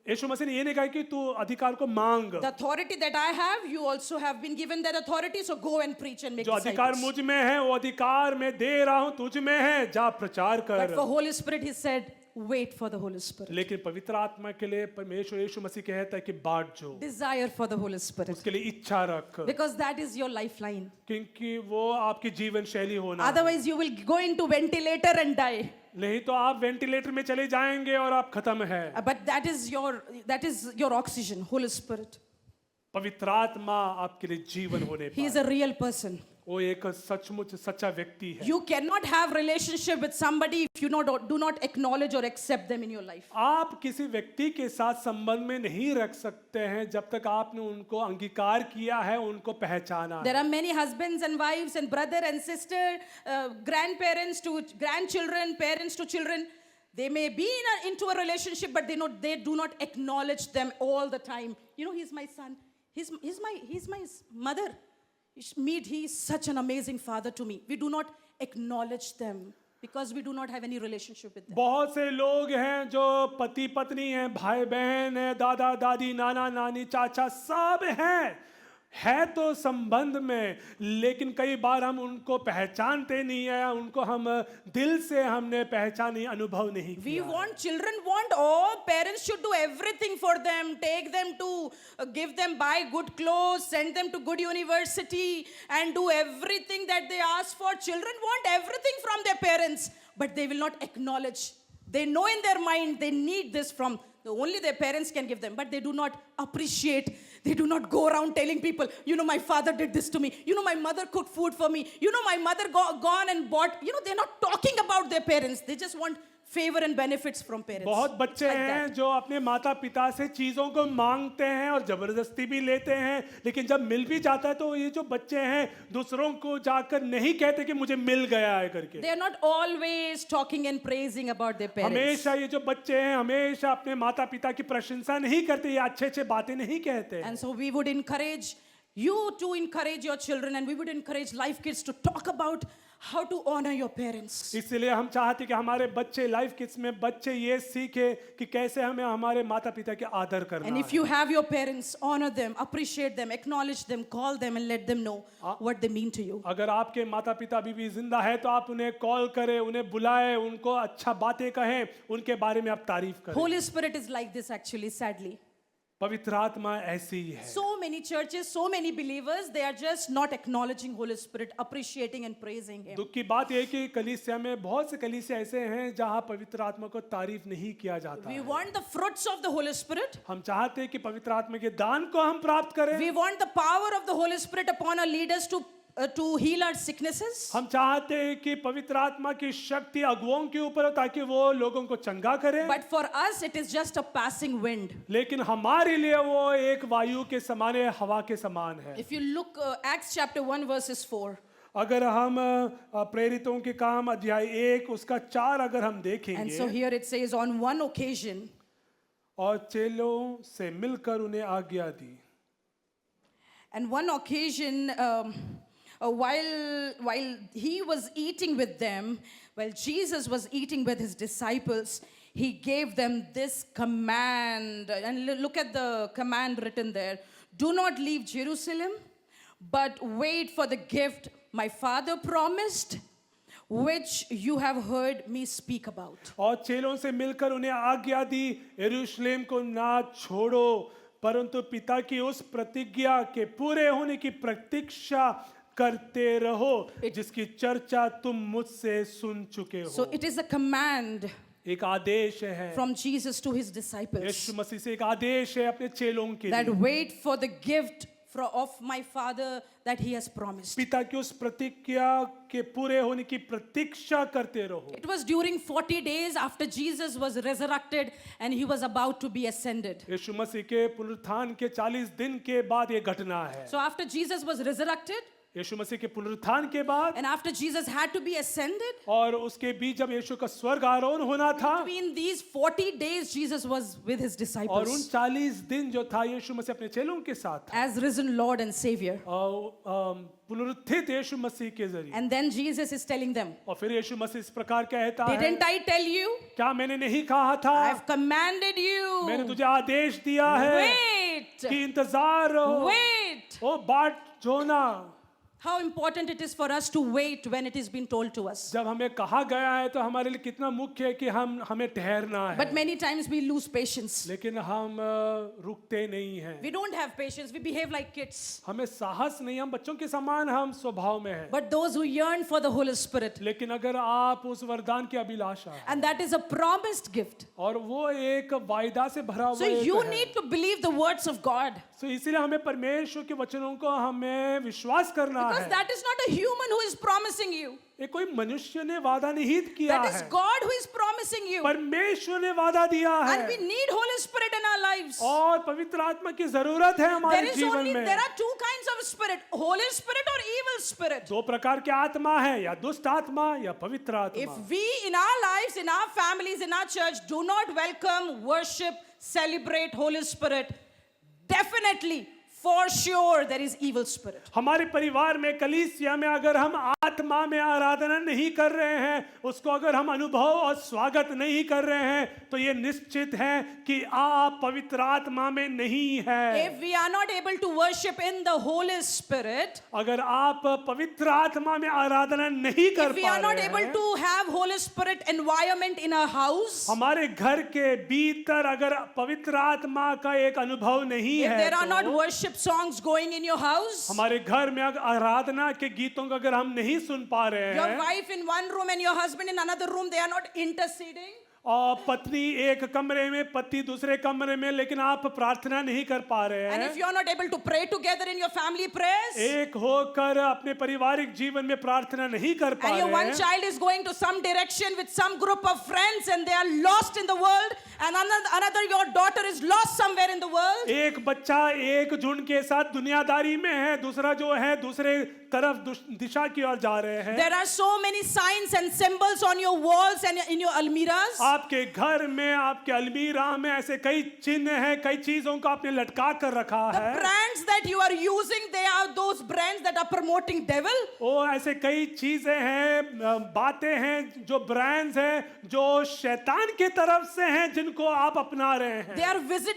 यीशु मसीह ने ये नहीं कहा कि तू अधिकार को मांग। The authority that I have, you also have been given that authority, so go and preach and make जो अधिकार disciples. मुझ में है वो अधिकार मैं दे रहा हूँ तुझ में है, जा प्रचार But कर। for Holy Spirit, he said, wait for the Holy Spirit. लेकिन पवित्र आत्मा के लिए परमेश्वर यीशु मसीह कहता है कि बाट जो, Desire for the Holy Spirit. उसके लिए इच्छा रख, Because that is your lifeline. क्योंकि वो आपकी जीवन शैली होना है। Otherwise, you will go into ventilator and die. नहीं तो आप वेंटिलेटर में चले जाएंगे और आप खत्म है। But that is your oxygen, Holy Spirit. पवित्र आत्मा आपके लिए जीवन होने He is पाए। a real person. वो एक सचमुच सच्चा व्यक्ति है। You cannot have relationship with somebody if you do not acknowledge or accept them in your life. आप किसी व्यक्ति के साथ संबंध में नहीं रख सकते हैं जब तक आपने उनको अंगीकार किया है, उनको पहचाना है। There are many husbands and wives and brother and sister, grandparents to grandchildren, parents to children. They may be into a relationship, but they do not acknowledge them all the time. You know, he's my son. He's my mother. He is such an amazing father to me. We do not acknowledge them because we do not have any relationship with them. बहुत से लोग हैं जो पति पत्नी हैं, भाई बहन हैं, दादा दादी, नाना नानी, चाचा सब हैं, है तो संबंध में, लेकिन कई बार हम उनको पहचानते नहीं है, उनको हम दिल से हमने पहचानी अनुभव नहीं किया। Children want all parents should do everything for them, take them to give them, buy good clothes, send them to good university and do everything that they ask for. Children want everything from their parents, but they will not acknowledge. They know in their mind they need this from only their parents can give them, but they do not appreciate. They do not go around telling people, you know, my father did this to me. You know, my mother cooked food for me. You know, my mother gone and bought. You know, they're not talking about their parents. They just want favor and benefits from parents. बहुत बच्चे Like हैं that. जो अपने माता पिता से चीजों को मांगते हैं और जबरदस्ती भी लेते हैं, लेकिन जब मिल भी जाता है तो ये जो बच्चे हैं दूसरों को जाकर नहीं कहते कि मुझे मिल गया है करके। They are not always talking and praising about their parents. हमेशा ये जो बच्चे हैं हमेशा अपने माता पिता की प्रशंसा नहीं करते, ये अच्छे अच्छे बातें नहीं कहते। And so we would encourage you to encourage your children, and we would encourage Life Kids to talk about how to honor your parents. इसलिए हम चाहते कि हमारे बच्चे लाइफ किड्स में बच्चे ये सीखे कि कैसे हमें हमारे माता पिता के आदर करना And if है। you have your parents, honor them, appreciate them, acknowledge them, call them and let them know what they mean to you. अगर आपके माता पिता अभी भी जिंदा है तो आप उन्हें कॉल करें, उन्हें बुलाएं, उनको अच्छा बातें कहें, उनके बारे में आप तारीफ करें। Holy Spirit is like this actually, sadly. पवित्र आत्मा ऐसी ही है। So many churches, so many believers, they are just not acknowledging Holy Spirit, appreciating and praising Him. दुख की बात यह है कि कलीसिया में बहुत से कलीसिया ऐसे हैं जहां पवित्र आत्मा को तारीफ नहीं किया जाता We है। want the fruits of the Holy Spirit. हम चाहते हैं कि पवित्र आत्मा के दान को हम प्राप्त करें। We want the power of the Holy Spirit upon our leaders to heal our sicknesses. हम चाहते हैं कि पवित्र आत्मा की शक्ति अगुओं के ऊपर हो ताकि वो लोगों को चंगा करे। But for us, it is just a passing wind. लेकिन हमारे लिए वो एक वायु के समान है, हवा के समान है। If you look Acts chapter 1 verses 4, अगर हम प्रेरितों के काम अध्याय 1 उसका 4 अगर हम and देखेंगे, so here it says, on one occasion, और चेलों से मिलकर उन्हें आज्ञा दी। and one occasion, while he was eating with them, while Jesus was eating with his disciples, he gave them this command. And look at the command written there. Do not leave Jerusalem, but wait for the gift my Father promised, which you have heard me speak about. और चेलों से मिलकर उन्हें आज्ञा दी, यरूशलेम को ना छोड़ो, परंतु पिता की उस प्रतिज्ञा के पूरे होने की प्रतीक्षा करते रहो जिसकी चर्चा तुम मुझसे सुन चुके हो। So it is a command एक आदेश है from Jesus to his disciples यीशु मसीह से, एक आदेश है अपने चेलों के that लिए। wait for the gift of my Father that he has promised. पिता की उस प्रतिज्ञा के पूरे होने की प्रतीक्षा करते रहो। It was during 40 days after Jesus was resurrected and he was about to be ascended. यीशु मसीह के पुनरुत्थान के 40 दिन के बाद ये घटना है। So after Jesus was resurrected यीशु मसीह के पुनरुत्थान के बाद and after Jesus had to be ascended, और उसके बीच जब यीशु का स्वर्ग आरोहण होना था, between these 40 days Jesus was with his और उन disciples 40 दिन जो था यीशु मसीह अपने चेलों के साथ था, as risen Lord and Savior. और पुनरुत्थित यीशु मसीह के जरिए। And then Jesus is telling them, और फिर यीशु मसीह इस प्रकार कहता है, didn't I tell you? क्या मैंने नहीं कहा था? I've commanded मैंने you. तुझे आदेश दिया है Wait. कि इंतजार रहो, Wait. ओ बाट जोना। How important it is for us to wait when it is being told to us. जब हमें कहा गया है तो हमारे लिए कितना मुख्य है कि हमें ठहरना है। But many times we lose patience. लेकिन हम रुकते नहीं हैं। We don't have patience. We behave like kids. हमें साहस नहीं, हम बच्चों के समान हम स्वभाव में हैं। But those who yearn for the Holy Spirit, लेकिन अगर आप उस वरदान की अभिलाषा है, and that is a promised gift. और वो एक वायदा से भरा हुआ So एक you है। need to believe the words of God. तो इसीलिए हमें परमेश्वर के वचनों को हमें विश्वास करना Because है। that is not a human who is promising you. ये कोई मनुष्य ने वादा निहित किया That is है, God who is promising you. परमेश्वर ने वादा दिया है। And we need Holy Spirit in our lives. और पवित्र आत्मा की जरूरत है हमारे जीवन में। There are two kinds of spirit, Holy Spirit or evil spirit. दो प्रकार की आत्मा है, या दुष्ट आत्मा या पवित्र If आत्मा। we in our lives, in our families, in our church do not welcome, worship, celebrate Holy Spirit, definitely, for sure, there is evil spirit. हमारे परिवार में, कलीसिया में अगर हम आत्मा में आराधना नहीं कर रहे हैं, उसको अगर हम अनुभव और स्वागत नहीं कर रहे हैं, तो ये निश्चित है कि आप पवित्र आत्मा में नहीं है। If we are not able to worship in the Holy Spirit, अगर आप पवित्र आत्मा में आराधना नहीं कर if we पा are not रहे able हैं, to have Holy Spirit environment in our house, हमारे घर के भीतर अगर पवित्र आत्मा का एक अनुभव नहीं if है, there are not तो worship songs going in your house, हमारे घर में अगर आराधना के गीतों को अगर हम नहीं सुन पा रहे your हैं, wife in one room and your husband in another room, they are not interceding. और पत्नी एक कमरे में, पति दूसरे कमरे में, लेकिन आप प्रार्थना नहीं कर पा रहे And हैं। if you are not able to pray together in your family prayers, एक होकर अपने पारिवारिक जीवन में प्रार्थना नहीं कर पा and your रहे one हैं, child is going to some direction with some group of friends and they are lost in the world, and another your daughter is lost somewhere in the world, एक बच्चा एक झुंड के साथ दुनियादारी में है, दूसरा जो है दूसरे तरफ दिशा की ओर जा रहे हैं। there are so many signs and symbols on your walls and in your almiras. आपके घर में, आपके अलमीरा में ऐसे कई चिन्ह हैं, कई चीजों को आपने लटका कर रखा The है। brands that you are using, they are those brands that are promoting devil. ओ ऐसे कई चीजें हैं, बातें हैं, जो ब्रांड्स हैं जो शैतान की तरफ से हैं, जिनको आप अपना रहे हैं।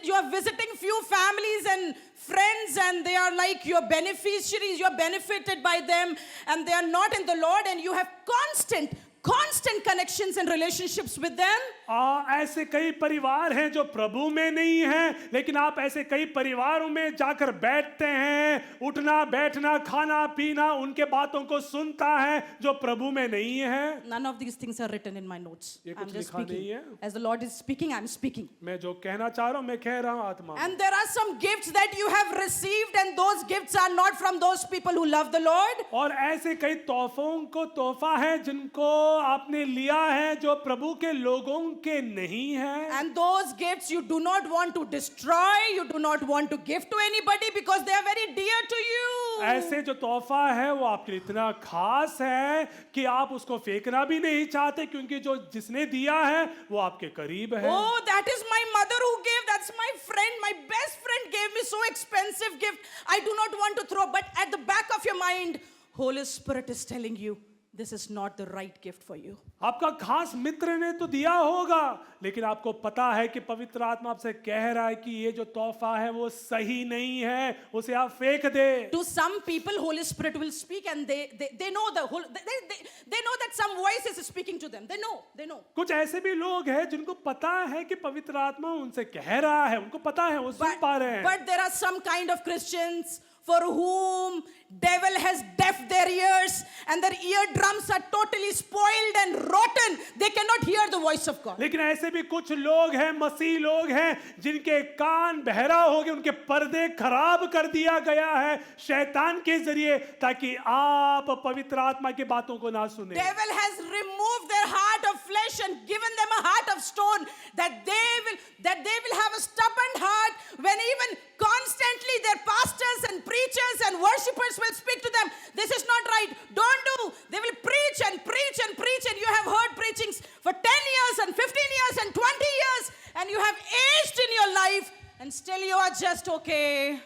You are visiting few families and friends and they are like your beneficiaries, you are benefited by them and they are not in the Lord and you have constant connections and relationships with them. ऐसे कई परिवार हैं जो प्रभु में नहीं हैं, लेकिन आप ऐसे कई परिवारों में जाकर बैठते हैं, उठना बैठना खाना पीना उनके बातों को सुनता है जो प्रभु में नहीं है। None of these things are written in my notes. ये I'm कुछ just लिखा नहीं speaking. है। As the Lord is speaking, I'm speaking. मैं जो कहना चाह रहा हूं मैं कह रहा हूं आत्मा में। And there are some gifts that you have received and those gifts are not from those people who love the Lord. और ऐसे कई तोहफों को तोहफा है जिनको आपने लिया है जो प्रभु के लोगों के नहीं है। And those gifts you do not want to destroy, you do not want to give to anybody because they are very dear to you. ऐसे जो तोहफा है वो आपके लिए इतना खास है कि आप उसको फेंकना भी नहीं चाहते, क्योंकि जो जिसने दिया है वो आपके करीब है। Oh, that is my mother who gave. That's my friend. My best friend gave me so expensive gift. I do not want to throw. But at the back of your mind, Holy Spirit is telling you, this is not the right gift for you. आपका खास मित्र ने तो दिया होगा, लेकिन आपको पता है कि पवित्र आत्मा आपसे कह रहा है कि ये जो तोहफा है वो सही नहीं है, उसे आप फेंक दे। To some people, Holy Spirit will speak, and they know they know that some voice is speaking to them. They know. कुछ ऐसे भी लोग हैं जिनको पता है कि पवित्र आत्मा उनसे कह रहा है, उनको पता है, वो सुन पा रहे हैं। But there are some kind of Christians for whom devil has deafened their ears and their eardrums are totally spoiled and rotten. They cannot hear the voice of God. लेकिन ऐसे भी कुछ लोग हैं, मसीह लोग हैं, जिनके कान बहरा हो गए, उनके पर्दे खराब कर दिया गया है शैतान के जरिए, ताकि आप पवित्र आत्मा की बातों को ना सुने। Devil has removed their heart of flesh and given them a heart of stone, that they will have a stubborn heart when even constantly their pastors and preachers and worshippers will speak to them. This is not right. Don't do. They will preach and preach and preach, and you have heard preachings for 10 years and 15 years and 20 years, and you have aged in your life, and still you are just okay.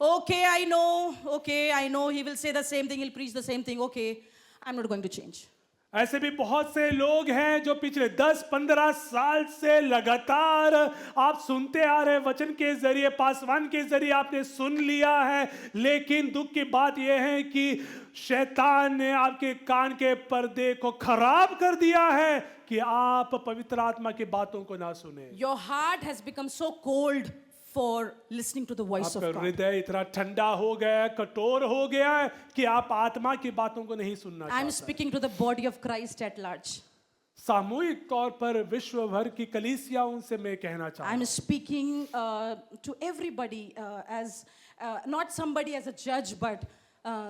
Okay, I know. He will say the same thing. He'll preach the same thing. Okay, I'm not going to change. ऐसे भी बहुत से लोग हैं जो पिछले 10-15 साल से लगातार आप सुनते आ रहे वचन के जरिए, पासवान के जरिए आपने सुन लिया है, लेकिन दुख की बात यह है कि शैतान ने आपके कान के पर्दे को खराब कर दिया है कि आप पवित्र आत्मा की बातों को ना सुने। Your heart has become so cold for listening to the voice of आपका God. हृदय इतना ठंडा हो गया है, कठोर हो गया है कि आप आत्मा की बातों को नहीं सुनना I'm चाहते। speaking to the body of Christ at large. सामूहिक तौर पर विश्व भर की कलीसियाओं से मैं कहना चाहता I'm हूं। speaking to everybody as not somebody as a judge, but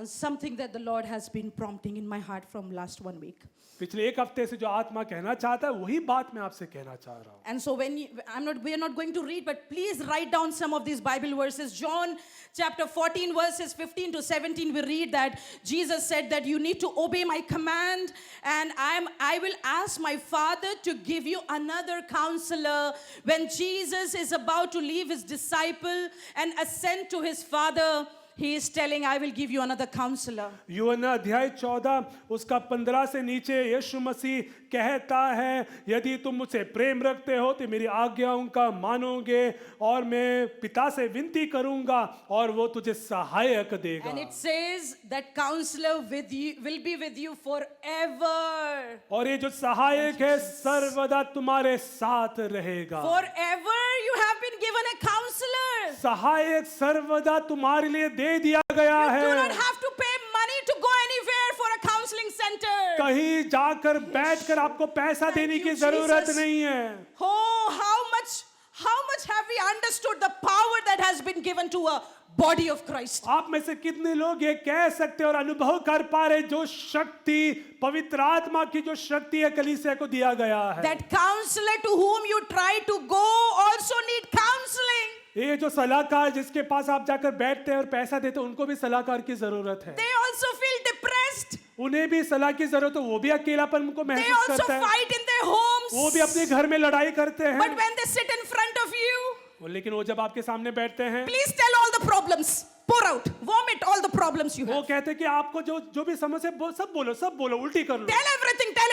something that the Lord has been prompting in my heart from last 1 week. पिछले एक हफ्ते से जो आत्मा कहना चाहता है वही बात मैं आपसे कहना चाह रहा हूं। And so we are not going to read, but please write down some of these Bible verses. John chapter 14 verses 15 to 17, we read that Jesus said that you need to obey my command, and I will ask my Father to give you another counselor. When Jesus is about to leave his disciple and ascend to his Father, he is telling, I will give you another counselor. यूहन्ना अध्याय 14 उसका 15 से नीचे यीशु मसीह कहता है, यदि तुम मुझसे प्रेम रखते हो तो मेरी आज्ञाओं का मानोगे, और मैं पिता से विनती करूंगा और वो तुझे सहायक देगा। And it says that counselor will be with you forever. और ये जो सहायक है सर्वदा तुम्हारे साथ रहेगा। Forever you have been given a counselor. सहायक सर्वदा तुम्हारे लिए दे दिया गया You do not है। have to pay money to go anywhere for a counseling center. center. कहीं जाकर बैठकर आपको पैसा देने you, की जरूरत Jesus. नहीं है। Oh, how much have we understood the power that has been given to a body of Christ? आप में से कितने लोग ये कह सकते और अनुभव कर पा रहे जो शक्ति, पवित्र आत्मा की जो शक्ति है कलीसिया को दिया गया है। That counselor to whom you try to go also need counseling. ये जो सलाहकार जिसके पास आप जाकर बैठते हैं और पैसा देते हैं उनको भी सलाहकार की जरूरत है। They also feel depressed. उन्हें भी सलाह की जरूरत है, वो भी अकेलापन उनको They महसूस also करते हैं, fight in their homes. वो भी अपने घर में लड़ाई करते हैं। But when they sit in front of you, लेकिन वो जब आपके सामने बैठते हैं please tell all the problems. Pour out, vomit all the problems you वो have. कहते हैं कि आपको जो भी समस्या सब बोलो उल्टी कर लो, Tell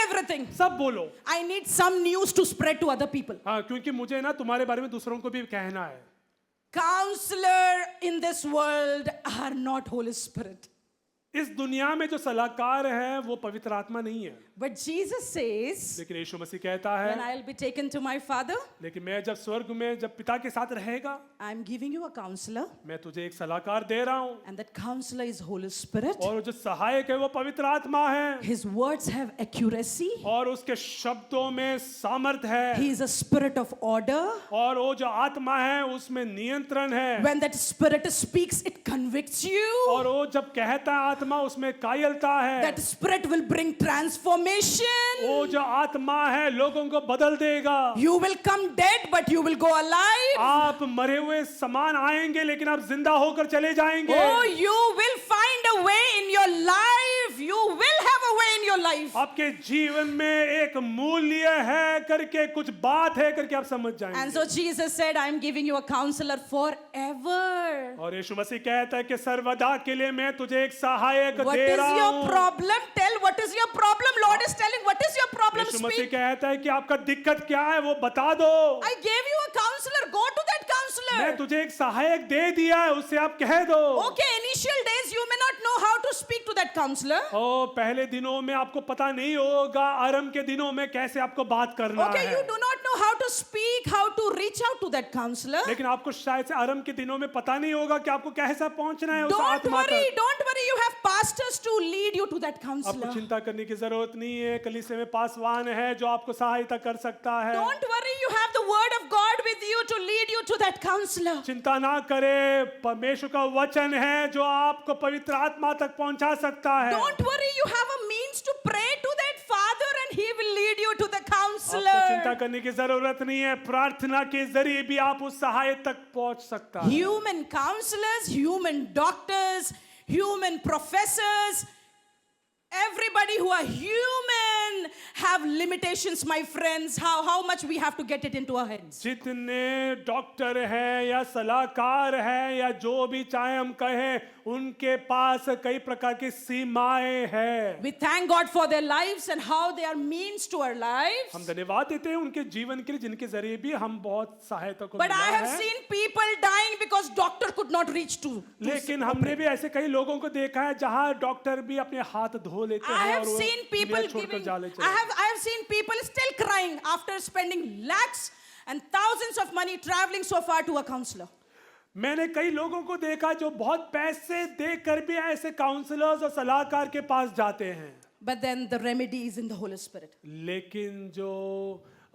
everything. सब बोलो। I need some news to spread to other people. हाँ, क्योंकि मुझे ना तुम्हारे बारे में दूसरों को भी कहना है। Counselor in this world are not Holy Spirit. इस दुनिया में जो सलाहकार है वो पवित्र आत्मा नहीं है। But Jesus says, लेकिन यीशु मसीह कहता when है, I'll be taken to my Father, लेकिन मैं जब स्वर्ग में जब पिता के साथ रहेगा, I'm giving you a counselor, मैं तुझे एक सलाहकार दे रहा हूँ and that counselor is Holy Spirit. और जो सहायक है वो पवित्र आत्मा है His words have accuracy. और उसके शब्दों में सामर्थ है He is a spirit of order. और वो जो आत्मा है उसमें नियंत्रण है When that spirit speaks, it convicts you. और वो जब कहता है आत्मा उसमें कायलता है। That spirit will bring transformation. वो जो आत्मा है लोगों को बदल देगा। You will come dead, but you will go alive. आप मरे हुए समान आएंगे लेकिन आप जिंदा होकर चले जाएंगे। Oh, you will find a way in your life. You will have a way in your life. आपके जीवन में एक मूल्य है करके कुछ बात है करके आप समझ And जाएंगे। so Jesus said, I am giving you a counselor forever. और यीशु मसीह कहता है कि सर्वदा के लिए मैं तुझे एक सहायक What दे is रहा your हूँ। problem? Tell what is your problem. Lord is telling what is your problem. Yeshu Masih Speak. कहता है कि आपका दिक्कत क्या है वो बता दो। I gave you a counselor. Go to that मैं counselor. तुझे एक सहायक दे दिया है उससे आप कह दो। Okay, initial days you may not know how to speak to that counselor. ओ पहले दिनों में आपको पता नहीं होगा, आरंभ के दिनों में कैसे आपको बात करना Okay, है। you do not know how to speak, how to reach out to that counselor. लेकिन आपको शायद से आरंभ के दिनों में पता नहीं होगा कि आपको कैसा पहुंचना है उस Don't आत्मा worry, तक। don't worry. You have pastors to lead you to that आपको counselor. चिंता करने की जरूरत नहीं है, कलीसिया में पासवान है जो आपको सहायता कर सकता है। Don't worry, you have the word of God with you to lead you to that counselor. चिंता ना करे, परमेश्वर का वचन है जो आपको पवित्र आत्मा तक पहुंचा सकता है। Don't worry, you have a means to pray to that Father and He will lead you to the आपको चिंता counselor. करने की जरूरत नहीं है, प्रार्थना के जरिए भी आप उस सहायता तक पहुंच सकता है। Human counselors, human doctors, human professors, everybody who are human have limitations, my friends. How much we have to get it into our heads. जितने डॉक्टर हैं या सलाहकार हैं या जो भी चाहे हम कहें, उनके पास कई प्रकार की सीमाएं हैं। We thank God for their lives and how they are means to our lives. हम धन्यवाद देते हैं उनके जीवन के लिए जिनके जरिए भी हम बहुत सहायता को But मिला I have है। seen people dying because doctor could not reach to. लेकिन हमने भी ऐसे कई लोगों को देखा है जहां डॉक्टर भी अपने हाथ धो लेते I हैं have और वो seen people दुनिया छोड़कर giving. जा लेते I हैं। have seen people still crying after spending lakhs and thousands of money traveling so far to a counselor. मैंने कई लोगों को देखा जो बहुत पैसे देकर भी ऐसे काउंसलर्स और सलाहकार के पास जाते हैं, But then the remedy is in the Holy Spirit. लेकिन जो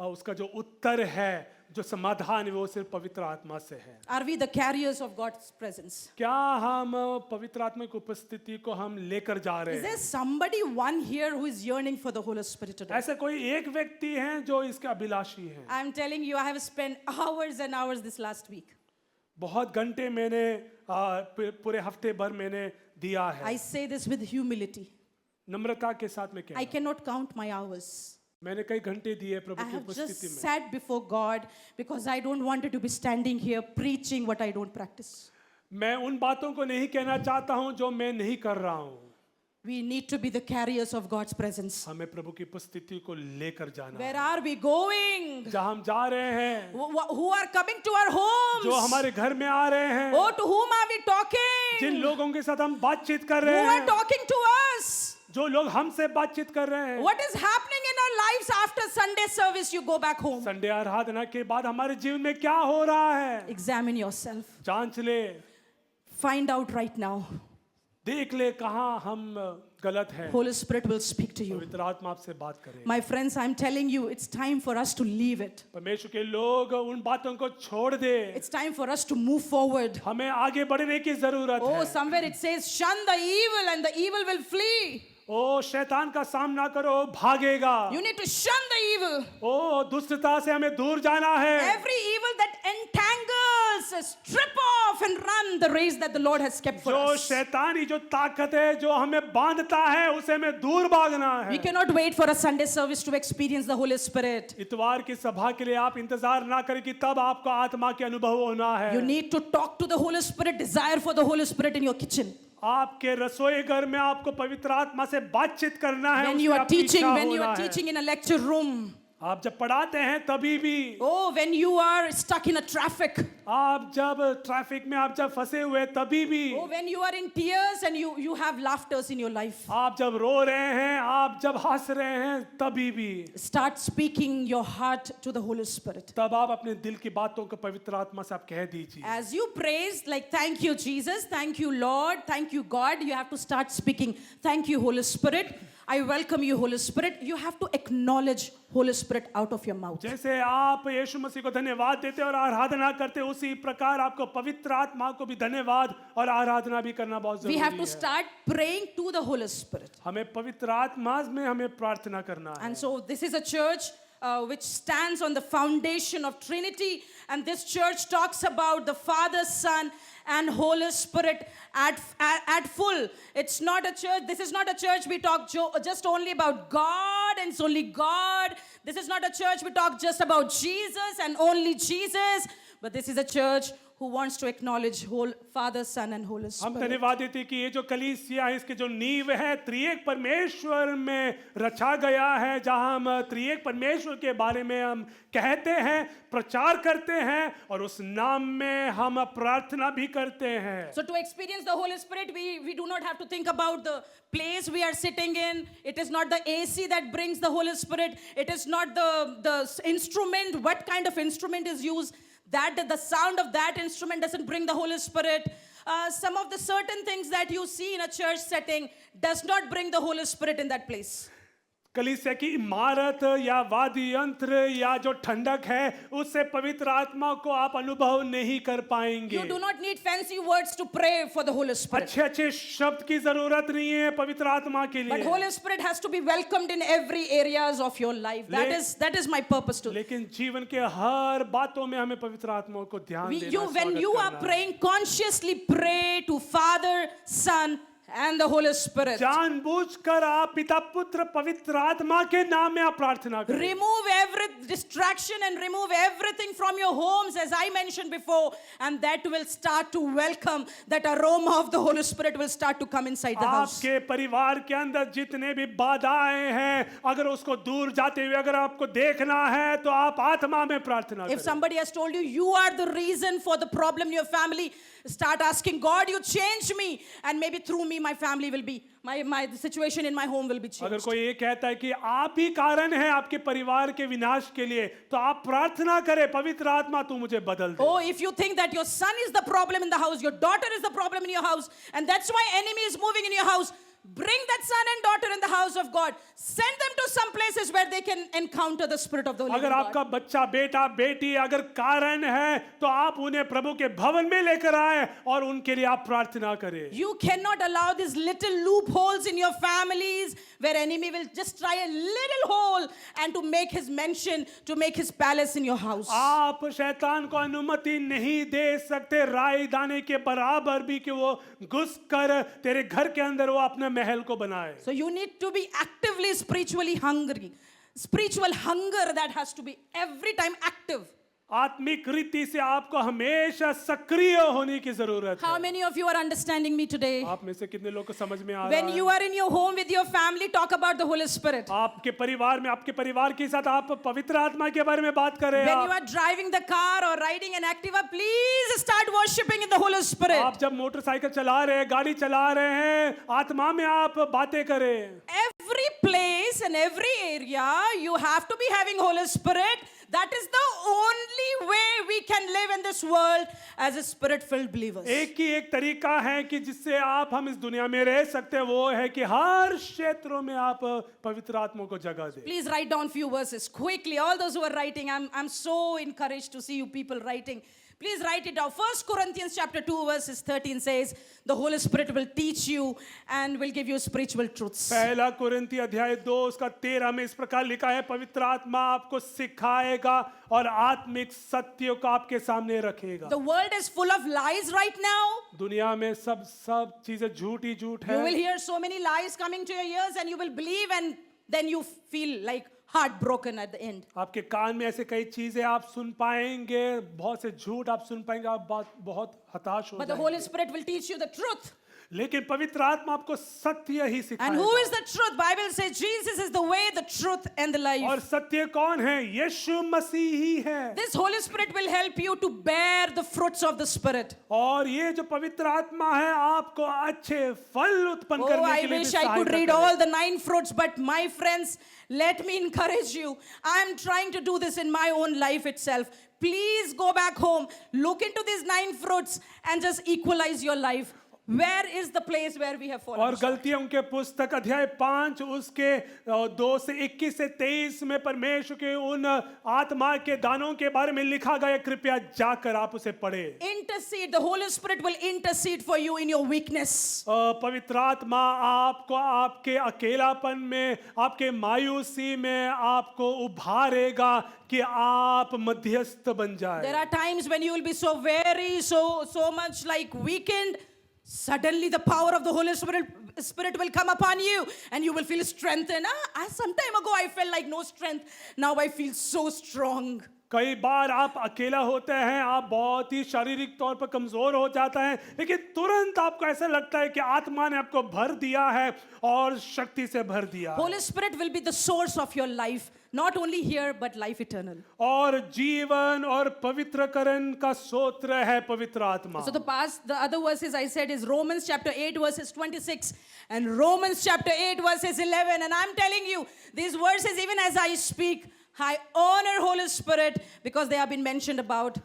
उसका जो उत्तर है, जो समाधान है वो सिर्फ पवित्र आत्मा से है। Are we the carriers of God's presence? क्या हम पवित्र आत्मा की उपस्थिति को हम लेकर जा रहे Is हैं? there somebody one here who is yearning for the Holy Spirit today? ऐसा कोई एक व्यक्ति है जो इसके अभिलाषी है? I'm telling you, I have spent hours and hours this last week. बहुत घंटे मैंने पूरे हफ्ते भर मैंने दिया है। I say this with humility. नम्रता के साथ में I क्या cannot count my hours. मैंने कई घंटे दिए I प्रभु की have just उपस्थिति में। sat before God because I don't want to be standing here preaching what I don't practice. मैं उन बातों को नहीं कहना चाहता हूं जो मैं नहीं कर रहा हूं। We need to be the carriers of God's presence. हमें प्रभु की उपस्थिति को लेकर जाना Where है। are we going? जहां हम जा रहे हैं, Who are coming to our homes? जो हमारे घर में आ रहे हैं, Oh, to whom are we talking? जिन लोगों के साथ हम बातचीत कर Who रहे are हैं, talking to us? जो लोग हमसे बातचीत कर रहे हैं। What is happening in our lives after Sunday service? You go back home. Sunday आराधना के बाद हमारे जीवन में क्या हो रहा है, Examine yourself. जांच ले, Find out right now. देख ले कहाँ हम गलत है, Holy Spirit will speak to you. पवित्र आत्मा आपसे बात करे। My friends, I'm telling you, it's time for us to leave it. परमेश्वर के लोग उन बातों को छोड़ दे, It's time for us to move forward. हमें आगे बढ़ने की जरूरत Oh, है। somewhere it says, shun the evil and the evil will flee. ओ शैतान का सामना करो, भागेगा। You need to shun the evil. ओ दुष्टता से हमें दूर जाना है। Every evil that entangles, strip off and run the race that the Lord has kept for जो us. शैतानी जो ताकत है जो हमें बांधता है उसे हमें दूर भागना We है। cannot wait for a Sunday service to experience the Holy Spirit. इतवार की सभा के लिए आप इंतजार ना करें कि तब आपको आत्मा के अनुभव होना है। You need to talk to the Holy Spirit, desire for the Holy Spirit in your kitchen. आपके रसोई घर में आपको पवित्र आत्मा से बातचीत करना है। When उसकी you are आपकी teaching, इच्छा when you होना are है। teaching in a lecture room. आप जब पढ़ाते हैं तभी भी, Oh, when you are stuck in a traffic. आप जब ट्रैफिक में आप जब फंसे हुए तभी भी, Oh, when you are in tears and you have laughters in your life. आप जब रो रहे हैं, आप जब हंस रहे हैं तभी भी, Start speaking your heart to the Holy Spirit. तब आप अपने दिल की बातों को पवित्र आत्मा से आप कह दीजिए। As you praise, like, thank you, Jesus, thank you, Lord, thank you, God, you have to start speaking, thank you, Holy Spirit. I welcome you, Holy Spirit. You have to acknowledge Holy Spirit out of your mouth. जैसे आप यीशु मसीह को धन्यवाद देते और आराधना करते, उसी प्रकार आपको पवित्र आत्मा को भी धन्यवाद और आराधना भी करना बहुत We जरूरी have to है। start praying to the Holy Spirit. हमें पवित्र आत्मा में हमें प्रार्थना करना है। And so this is a church which stands on the foundation of Trinity, and this church talks about the Father, Son, and Holy Spirit at full. It's not a church. This is not a church we talk just only about God and it's only God. This is not a church we talk just about Jesus and only Jesus. But this is a church who wants to acknowledge whole Father, Son, and Holy हम Spirit. धन्यवाद देते हैं कि ये जो कलीसिया है इसके जो नींव है त्रिएक परमेश्वर में रचा गया है, जहां हम त्रिएक परमेश्वर के बारे में हम कहते हैं, प्रचार करते हैं और उस नाम में हम प्रार्थना भी करते हैं। So to experience the Holy Spirit, we do not have to think about the place we are sitting in. It is not the AC that brings the Holy Spirit. It is not the instrument, what kind of instrument is used. That the sound of that instrument doesn't bring the Holy Spirit. Some of the certain things that you see in a church setting does not bring the Holy Spirit in that place. कलीसिया की इमारत या वाद्य यंत्र या जो ठंडक है उससे पवित्र आत्मा को आप अनुभव नहीं कर पाएंगे। You do not need fancy words to pray for the Holy Spirit. अच्छे अच्छे शब्द की जरूरत नहीं है पवित्र आत्मा के But लिए, Holy Spirit has to be welcomed in every areas of your life. That is my purpose to. लेकिन जीवन के हर बातों में हमें पवित्र आत्मा को ध्यान देना, When स्वागत you are करना है। praying, consciously pray to Father, Son, and the Holy Spirit. जानबूझकर आप पिता पुत्र पवित्र आत्मा के नाम में आप प्रार्थना करें। Remove every distraction and remove everything from your homes, as I mentioned before, and that will start to welcome, that aroma of the Holy Spirit will start to come inside the house. आपके परिवार के अंदर जितने भी बाधाएं हैं, अगर उसको दूर जाते हुए अगर आपको देखना है तो आप आत्मा में प्रार्थना If करें। somebody has told you, you are the reason for the problem in your family, start asking God, you change me, and maybe through me my family will be, my situation in my home will be अगर changed. कोई ये कहता है कि आप ही कारण है आपके परिवार के विनाश के लिए, तो आप प्रार्थना करें, पवित्र आत्मा तू मुझे बदल दे। Oh, if you think that your son is the problem in the house, your daughter is the problem in your house, and that's why enemy is moving in your house, bring that son and daughter in the house of God. Send them to some places where they can encounter the Spirit of the living अगर God. आपका बच्चा बेटा बेटी अगर कारण है तो आप उन्हें प्रभु के भवन में लेकर आए और उनके लिए आप प्रार्थना करें। You cannot allow these little loopholes in your families where enemy will just try a little hole and to make his mansion, to make his palace in your house. आप शैतान को अनुमति नहीं दे सकते राई दाने के बराबर भी कि वो घुस कर तेरे घर के अंदर वो अपने महल को बनाए। So you need to be actively spiritually hungry. Spiritual hunger that has to be every time active. आत्मिक रीति से आपको हमेशा सक्रिय होने की जरूरत How है। many of you are understanding me today? आप में से कितने लोग को समझ में आ रहा When है? you are in your home with your family, talk about the Holy Spirit. आपके परिवार में आपके परिवार के साथ आप पवित्र आत्मा के बारे में बात करें। When you are driving the car or riding an Activa, please start worshiping in the Holy Spirit. आप जब मोटरसाइकिल चला रहे हैं, गाड़ी चला रहे हैं, आत्मा में आप बातें करें। Every place and every area, you have to be having Holy Spirit. That is the only way we can and live in this world as a spirit-filled believers. एक ही एक तरीका है कि जिससे आप हम इस दुनिया में रह सकते हैं, वो है कि हर क्षेत्रों में आप पवित्र आत्मा को जगह दें। Please write down few verses quickly. All those who are writing, I'm so encouraged to see you people writing. Please write it down. 1 Corinthians chapter 2 verses 13 says, the Holy Spirit will teach you and will give you spiritual truths. पहला कुरिन्ती अध्याय 2 उसका 13 में इस प्रकार लिखा है, पवित्र आत्मा आपको सिखाएगा और आत्मिक सत्यों को आपके सामने रखेगा। The world is full of lies right now. दुनिया में सब चीजें झूठ ही झूठ You will है। hear so many lies coming to your ears and you will believe and then you feel like heartbroken at the end. आपके कान में ऐसे कई चीजें आप सुन पाएंगे, बहुत से झूठ आप सुन पाएंगे, आप बहुत हताश हो But the Holy जाएंगे। Spirit will teach you the truth. लेकिन पवित्र आत्मा आपको सत्य ही And who सिखाएगा। is the truth? Bible says Jesus is the way, the truth and the life. और सत्य कौन है? यीशु मसीह ही है। This Holy Spirit will help you to bear the fruits of the Spirit. और ये जो पवित्र आत्मा है आपको अच्छे फल उत्पन्न Oh, करने I के लिए भी wish I could सहायता read करेगा। all the 9 fruits, but my friends, let me encourage you. I am trying to do this in my own life itself. Please go back home, look into these 9 fruits and just equalize your life. Where is the place where we have fallen और short? गलतियों के पुस्तक अध्याय 5 उसके 2 से 21 से 23 में परमेश्वर के उन आत्मा के दानों के बारे में लिखा गया, कृपया जाकर आप उसे पढ़े। Intercede. The Holy Spirit will intercede for you in your weakness. पवित्र आत्मा आपको आपके अकेलापन में, आपके मायूसी में आपको उभारेगा कि आप मध्यस्थ बन जाए। There are times when you will be so weary, so much like weakened. Suddenly the power of the Holy Spirit will come upon you and you will feel strengthened. Some time ago I felt like no strength. Now I feel so strong. कई बार आप अकेला होते हैं, आप बहुत ही शारीरिक तौर पर कमजोर हो जाता है, लेकिन तुरंत आपको ऐसा लगता है कि आत्मा ने आपको भर दिया है और शक्ति से भर दिया है। Holy Spirit will be the source of your life, not only here but life eternal. और जीवन और पवित्रकरण का सूत्र है पवित्र आत्मा। So the other verses I said is Romans chapter 8 verses 26 and Romans chapter 8 verses 11, and I'm telling you these verses even as I speak, I honor Holy Spirit because they have been mentioned about.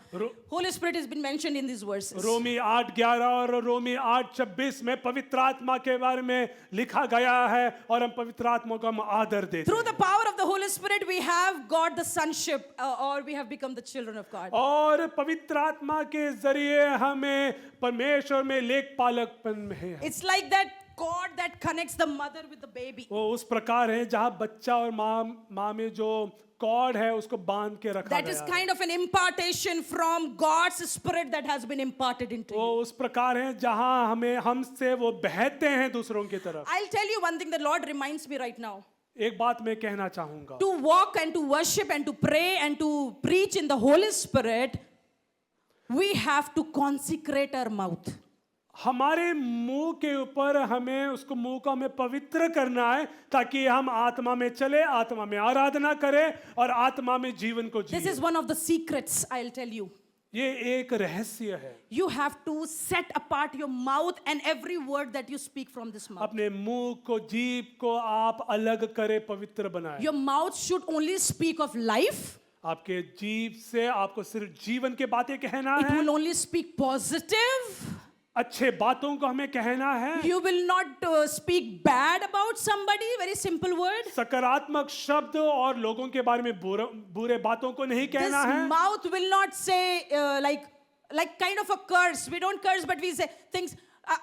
Holy Spirit has been mentioned in these verses. रोमी 8:11 और रोमी 8:26 में पवित्र आत्मा के बारे में लिखा गया है और हम पवित्र आत्मा को हम आदर देते Through हैं। the power of the Holy Spirit we have got the sonship or we have become the children of God. और पवित्र आत्मा के जरिए हमें परमेश्वर में लेखपालकपन है। It's like that cord that connects the mother with the baby. वो उस प्रकार है जहाँ बच्चा और माँ में जो कॉर्ड है उसको बांध के रखा That गया is है। kind of an impartation from God's Spirit that has been imparted into वो you. उस प्रकार है जहाँ हमें हमसे वो बहते हैं दूसरों की तरफ। I'll tell you one thing the Lord reminds me right now. एक बात मैं कहना चाहूंगा, To walk and to worship and to pray and to preach in the Holy Spirit, we have to consecrate our mouth. हमारे मुंह के ऊपर हमें उसको मुंह को हमें पवित्र करना है ताकि हम आत्मा में चले, आत्मा में आराधना करें और आत्मा में जीवन को This is जिए। one of the secrets, I'll tell you. ये एक रहस्य है। You have to set apart your mouth and every word that you speak from this mouth. अपने मुंह को, जीभ को आप अलग करें, पवित्र बनाएं। Your mouth should only speak of life. आपके जीभ से आपको सिर्फ जीवन के बातें कहना It है, will only speak positive. अच्छे बातों को हमें कहना है, You will not speak bad about somebody. Very simple word. सकारात्मक शब्द और लोगों के बारे में बुरे बातों को नहीं This कहना है। mouth will not say like kind of a curse. We don't curse, but we say things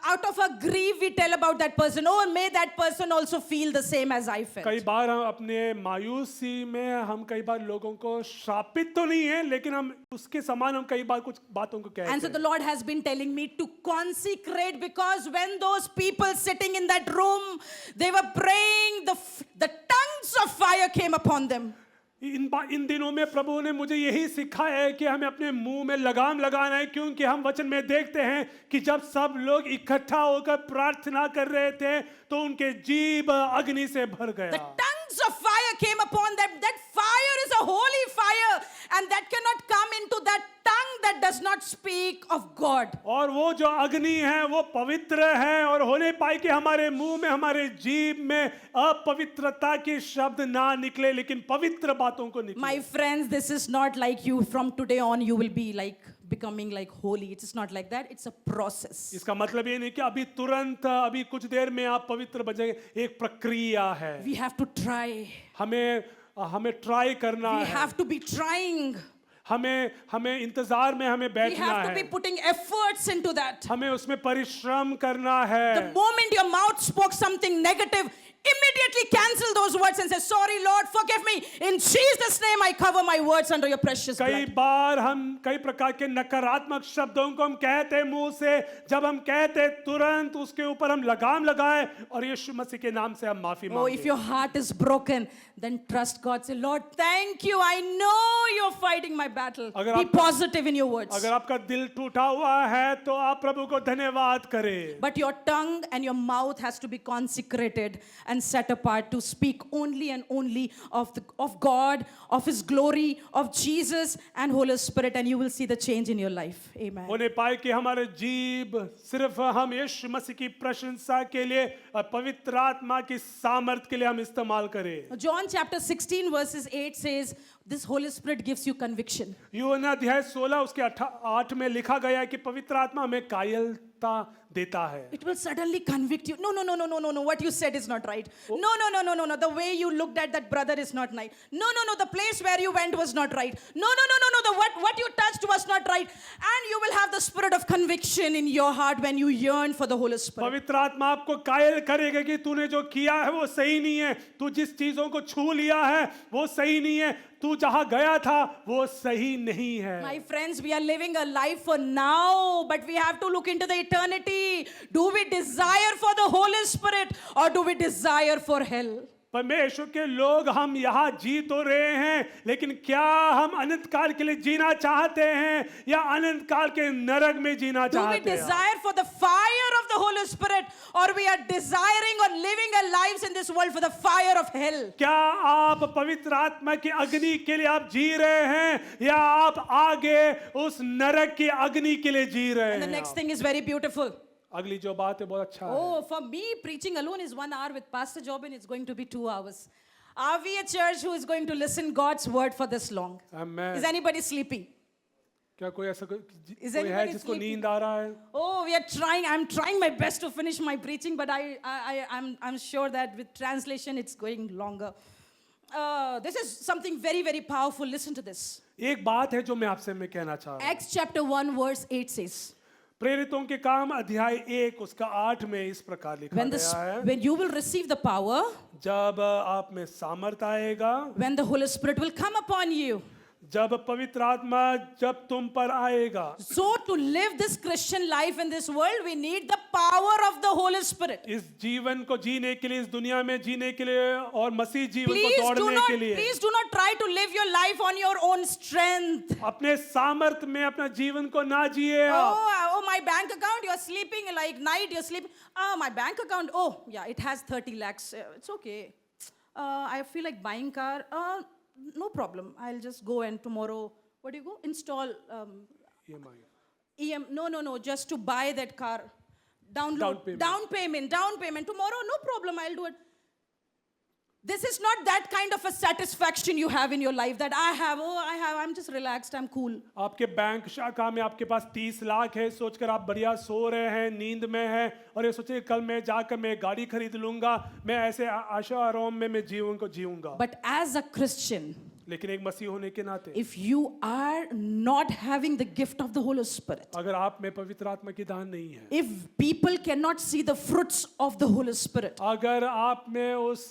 out of a grief. We tell about that person. Oh, may that person also feel the same as I felt. कई बार हम अपने मायूसी में हम कई बार लोगों को शापित तो नहीं है, लेकिन हम उसके समान हम कई बार कुछ बातों को कहते And so the हैं। Lord has been telling me to consecrate, because when those people sitting in that room, they were praying, the tongues of fire came upon them. इन दिनों में प्रभु ने मुझे यही सिखाया है कि हमें अपने मुंह में लगाम लगाना है, क्योंकि हम वचन में देखते हैं कि जब सब लोग इकट्ठा होकर प्रार्थना कर रहे थे तो उनके जीभ अग्नि से भर The गया। tongues of fire came upon them. That fire is a holy fire, and that cannot come into that tongue that does not speak of God. और वो जो अग्नि है वो पवित्र है, और होने पाए कि हमारे मुंह में, हमारे जीभ में अपवित्रता के शब्द ना निकले, लेकिन पवित्र बातों को निकले। My friends, this is not like you from today on you will be like becoming like holy. It is not like that. It's a process. इसका मतलब ये नहीं कि अभी तुरंत, अभी कुछ देर में आप पवित्र बन जाएंगे। एक प्रक्रिया है। We have to try. हमें ट्राई करना We है। have to be trying. हमें इंतजार में हमें We बैठना have to है। be putting efforts into that. हमें उसमें परिश्रम करना है। The moment your mouth spoke something negative, immediately cancel those words and say, sorry Lord, forgive me. In Jesus' name I cover my words under your precious कई blood. बार हम कई प्रकार के नकारात्मक शब्दों को हम कहते हैं मुंह से, जब हम कहते हैं तुरंत उसके ऊपर हम लगाम लगाएं और यीशु मसीह के नाम से हम माफी Oh, if मांगे। your heart is broken, then trust God. Say, Lord, thank you. I know you're fighting my battle. अगर Be आप- positive in your words. अगर आपका दिल टूटा हुआ है तो आप प्रभु को धन्यवाद करें। But your tongue and your mouth has to be consecrated and set apart to speak only and only of God, of His glory, of Jesus and Holy Spirit, and you will see the change in your life. Amen. होने पाए कि हमारे जीभ सिर्फ हम यीशु मसीह की प्रशंसा के लिए और पवित्र आत्मा की सामर्थ के लिए हम इस्तेमाल करें। John chapter 16 verses 8 says, this Holy Spirit gives you conviction. यूहन्ना अध्याय 16 उसके 8 में लिखा गया है कि पवित्र आत्मा हमें कायलता देता है। It will suddenly convict you. No. What you said is not right. No. The way you looked at that brother is not right. No. The place where you went was not right. No. What you touched was not right. And you will have the spirit of conviction in your heart when you yearn for the Holy Spirit. पवित्र आत्मा आपको कायल करेगा कि तूने जो किया है वो सही नहीं है, तू जिस चीजों को छू लिया है वो सही नहीं है, तू जहां गया था वो सही नहीं है। My friends, we are living a life for now, but we have to look into the eternity. Do we desire for the Holy Spirit or do we desire for hell? परमेश्वर के लोग हम यहाँ जी तो रहे हैं, लेकिन क्या हम अनंत काल के लिए जीना चाहते हैं या अनंत काल के नरक में जीना Do we चाहते हैं? desire for the fire of the Holy Spirit or we are desiring or living our lives in this world for the fire of hell? क्या आप पवित्र आत्मा की अग्नि के लिए आप जी रहे हैं या आप आगे उस नरक की अग्नि के लिए जी रहे And the हैं? next thing is very beautiful. अगली जो बात है बहुत अच्छा है। Oh, for me, preaching alone is 1 hour. With Pastor Jobin, it's going to be 2 hours. Are we a church who is going to listen God's word for this long? Amen. Is anybody sleepy? क्या कोई ऐसा Is कोई है anybody जिसको sleeping? नींद आ रहा है? Oh, we are trying. I'm trying my best to finish my preaching, but I'm sure that with translation it's going longer. This is something very, very powerful. Listen to this. एक बात है जो मैं आपसे मैं कहना चाह रहा हूँ। Acts chapter 1 verse 8 says, प्रेरितों के काम अध्याय 1 उसका 8 में इस प्रकार लिखा गया है, when you will receive the power, जब आप में सामर्थ आएगा, when the Holy Spirit will come upon you. जब पवित्र आत्मा जब तुम पर आएगा। So to live this Christian life in this world, we need the power of the Holy Spirit. इस जीवन को जीने के लिए, इस दुनिया में जीने के लिए और मसीह जीवन को दौड़ने के लिए Please do not try to live your life on your own strength. अपने सामर्थ में अपना जीवन को ना जिए आप। Oh, my bank account, you're sleeping like night, you're sleeping. My bank account, oh, yeah, it has 30 lakhs. It's okay. I feel like buying car. No problem. I'll just go and tomorrow, what do you go? Install EM. No. Just to buy that car. Down payment. Tomorrow, no problem. I'll do it. This is not that kind of a satisfaction you have in your life that I have. I'm just relaxed. I'm cool. आपके bank शाखा में आपके पास 30 लाख है, सोचकर आप बढ़िया सो रहे हैं, नींद में हैं और ये सोचे कल मैं जाकर मैं गाड़ी खरीद लूंगा, मैं ऐसे आशा आराम में मैं जीवन को जीऊंगा। But as a Christian, लेकिन एक मसीह होने के नाते if you are not having the gift of the Holy Spirit, अगर आप में पवित्र आत्मा की दान नहीं है, if people cannot see the fruits of the Holy Spirit, अगर आप में उस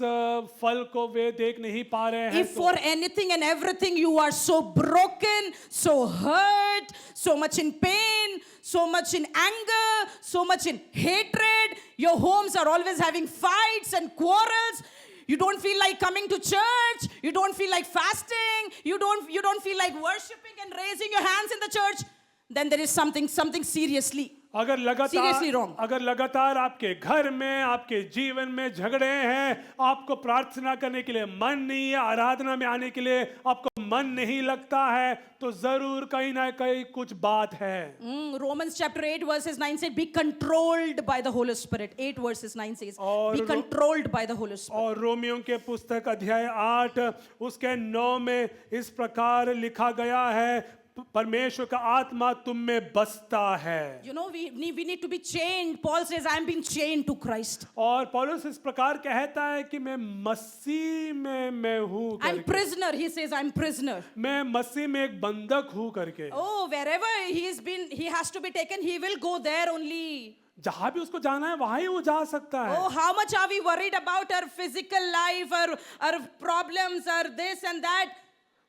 फल को वे देख नहीं पा रहे हैं, if for anything and everything you are so broken, so hurt, so much in pain, so much in anger, so much in hatred, your homes are always having fights and quarrels, you don't feel like coming to church, you don't feel like fasting, you don't feel like worshiping and raising your hands in the church, then there is something seriously अगर Seriously wrong. लगातार आपके घर में, आपके जीवन में झगड़े हैं, आपको प्रार्थना करने के लिए मन नहीं है, आराधना में आने के लिए आपको मन नहीं लगता है, तो जरूर कहीं ना कहीं कुछ बात है। Romans chapter 8 verses 9 said, be controlled by the Holy Spirit. 8 verses 9 says, और be controlled by the Holy Spirit. और रोमियों के पुस्तक अध्याय 8 उसके 9 में इस प्रकार लिखा गया है, परमेश्वर का आत्मा तुम में बसता है। You know, we need to be chained. Paul says, I am being chained to Christ. और पौलुस इस प्रकार कहता है कि मैं मसीह में मैं हूँ I'm करके, prisoner. He says, I'm prisoner. मैं मसीह में एक बंधक हूँ करके। Oh, wherever he has to be taken, he will go there only. जहां भी उसको जाना है वहां ही वो जा सकता है। Oh, how much are we worried about our physical life, our problems, our this and that?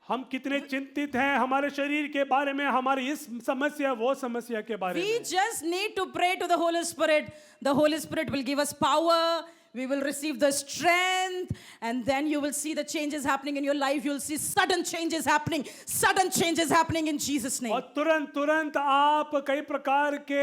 हम कितने चिंतित हैं हमारे शरीर के बारे में, हमारी इस समस्या वो समस्या के बारे We में। just need to pray to the Holy Spirit. The Holy Spirit will give us power. We will receive the strength, and then you will see the changes happening in your life. You will see sudden changes happening in Jesus' name. और तुरंत तुरंत आप कई प्रकार के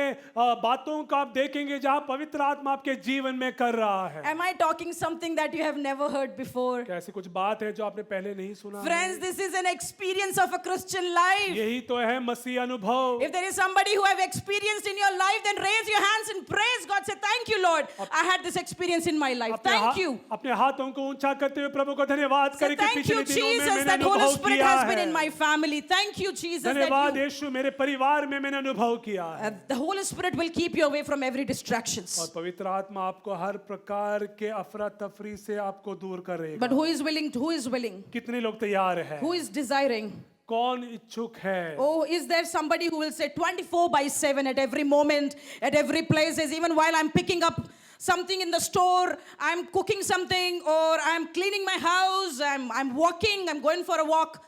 बातों को आप देखेंगे जहां पवित्र आत्मा आपके जीवन में कर रहा है। Am I talking something that you have never heard before? क्या ऐसी कुछ बात है जो आपने पहले नहीं सुना है? Friends, this is an experience of a Christian life. यही तो है मसीह अनुभव। If there is somebody who have experienced in your life, then raise your hands and praise God. Say, thank you, Lord. I had this experience in my life. Thank you. अपने हाथों को ऊंचा करते हुए प्रभु को धन्यवाद Say, करें कि thank पिछले you, दिनों में Jesus, मैंने that Holy अनुभव Spirit किया has been है। in my family. Thank you, Jesus, धन्यवाद that you, यीशु, मेरे परिवार में मैंने अनुभव किया है। the Holy Spirit will keep you away from every और distractions. पवित्र आत्मा आपको हर प्रकार के अफरा तफरी से आपको दूर करेगा। But who is willing? Who is willing? कितने लोग तैयार हैं? Who is desiring? कौन इच्छुक है? Oh, is there somebody who will say 24/7 at every moment, at every place, is even while I'm picking up something in the store, I'm cooking something, or I'm cleaning my house, I'm walking, I'm going for a walk,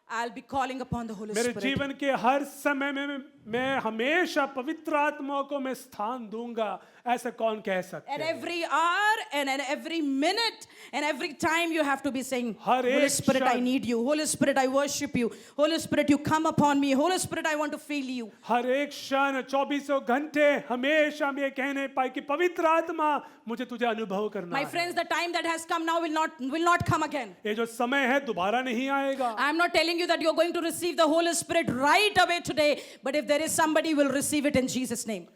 I'll be calling upon the Holy मेरे Spirit. जीवन के हर समय में मैं हमेशा पवित्र आत्मा को मैं स्थान दूंगा, ऐसा कौन कह सकते At हैं? every hour and at every minute and every time you have to be saying, her Holy एक Spirit, I क्षण- need you. Holy Spirit, I worship you. Holy Spirit, you come upon me. Holy Spirit, I want to feel you. हर एक क्षण 24 घंटे हमेशा हम ये कहने पाए कि पवित्र आत्मा मुझे तुझे अनुभव करना My है। friends, the time that has come now will not come again. ये जो समय है दोबारा नहीं आएगा। I'm not telling you that you're going to receive the Holy Spirit right away today, but if there is somebody who will receive it in Jesus' name.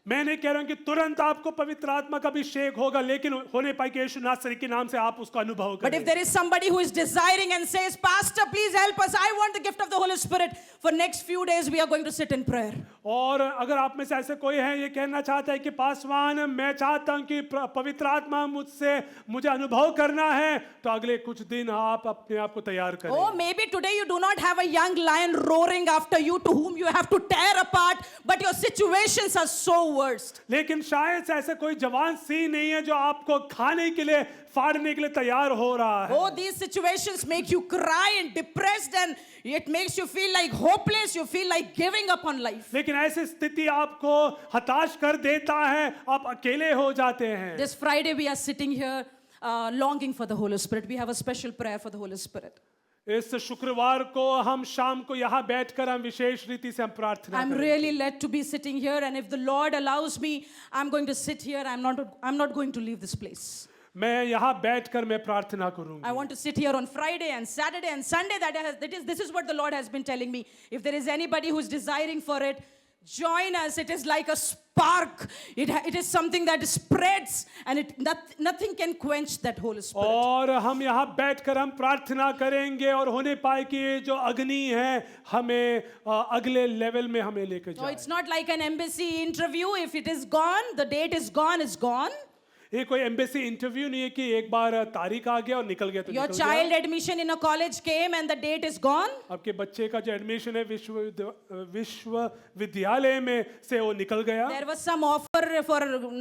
मैं नहीं कह रहा हूं कि तुरंत आपको पवित्र आत्मा का अभिषेक होगा, लेकिन होने पाए कि यीशु नासरी के नाम से आप उसका अनुभव But करें। if there is somebody who is desiring and says, Pastor, please help us. I want the gift of the Holy Spirit. For next few days, we are going to sit in prayer. और अगर आप में से ऐसे कोई है ये कहना चाहता है कि पासवान मैं चाहता हूं कि पवित्र आत्मा मुझे अनुभव करना है, तो अगले कुछ दिन आप अपने आप को तैयार करें। Oh, maybe today you do not have a young lion roaring after you to whom you have to tear apart, but your situations are so worst. लेकिन शायद से ऐसा कोई जवान सिंह नहीं है जो आपको खाने के लिए फाड़ने के लिए तैयार हो रहा है। Oh, these situations make you cry and depressed, and it makes you feel like hopeless. You feel like giving up on life. लेकिन ऐसी स्थिति आपको हताश कर देता है, आप अकेले हो जाते हैं। This Friday we are sitting here longing for the Holy Spirit. We have a special prayer for the Holy Spirit. इस शुक्रवार को हम शाम को यहाँ बैठकर हम विशेष रीति से हम प्रार्थना I'm करें। really led to be sitting here, and if the Lord allows me, I'm going to sit here. I'm not going to leave this place. मैं यहाँ बैठकर मैं प्रार्थना करूँगा। I want to sit here on Friday and Saturday and Sunday. This is what the Lord has been telling me. If there is anybody who is desiring for it, join us. It is like a spark. It is something that spreads, and nothing can quench that Holy Spirit. और हम यहाँ बैठकर हम प्रार्थना करेंगे और होने पाए कि ये जो अग्नि है हमें अगले लेवल में हमें लेकर So जाए। it's not like an embassy interview. If it is gone, the date is gone, it's gone. ये कोई एम्बेसी इंटरव्यू नहीं है कि एक बार तारीख आ गया और निकल गया तो Your निकल child गया। admission in a college came and the date is gone. आपके बच्चे का जो एडमिशन है विश्वविद्यालय में से वो निकल गया। There was some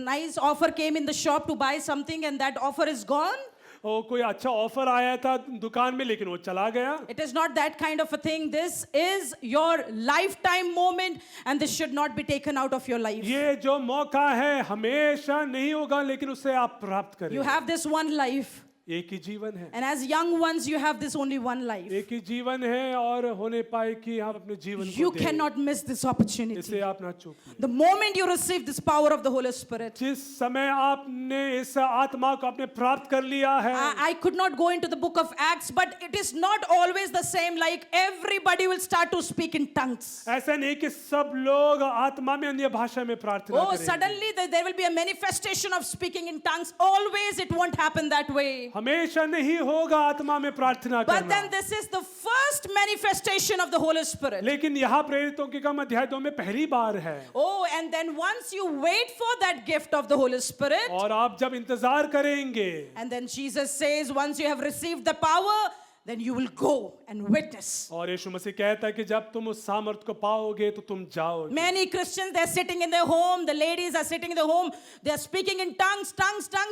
nice offer came in the shop to buy something, and that offer is gone. और कोई अच्छा ऑफर आया था दुकान में लेकिन वो चला गया। It is not that kind of a thing. This is your lifetime moment, and this should not be taken out of your life. ये जो मौका है हमेशा नहीं होगा, लेकिन उसे आप प्राप्त करें। You have this one life. एक ही जीवन है, And as young ones, you have this only one life. एक ही जीवन है और होने पाए कि हम अपने जीवन You को दें। cannot miss this opportunity. इसे आप ना चूकें। The moment you receive this power of the Holy Spirit, जिस समय आपने इस आत्मा को आपने प्राप्त कर लिया है, I could not go into the book of Acts, but it is not always the same. Like everybody will start to speak in tongues. ऐसा नहीं कि सब लोग आत्मा में अन्य भाषा में प्रार्थना Oh, करेंगे। suddenly there will be a manifestation of speaking in tongues. Always it won't happen that way. हमेशा नहीं होगा आत्मा में प्रार्थना But करना। then this is the first manifestation of the Holy Spirit. लेकिन यहाँ प्रेरितों के काम अध्याय 2 में पहली बार है। Oh, and then once you wait for that gift of the Holy Spirit, और आप जब इंतजार करेंगे, and then Jesus says, once you have received the power, then you will go and witness. और यीशु मसीह कहता है कि जब तुम उस सामर्थ को पाओगे तो तुम जाओगे। Many Christians, they're sitting in their home, the ladies are sitting in their home, they're speaking in tongues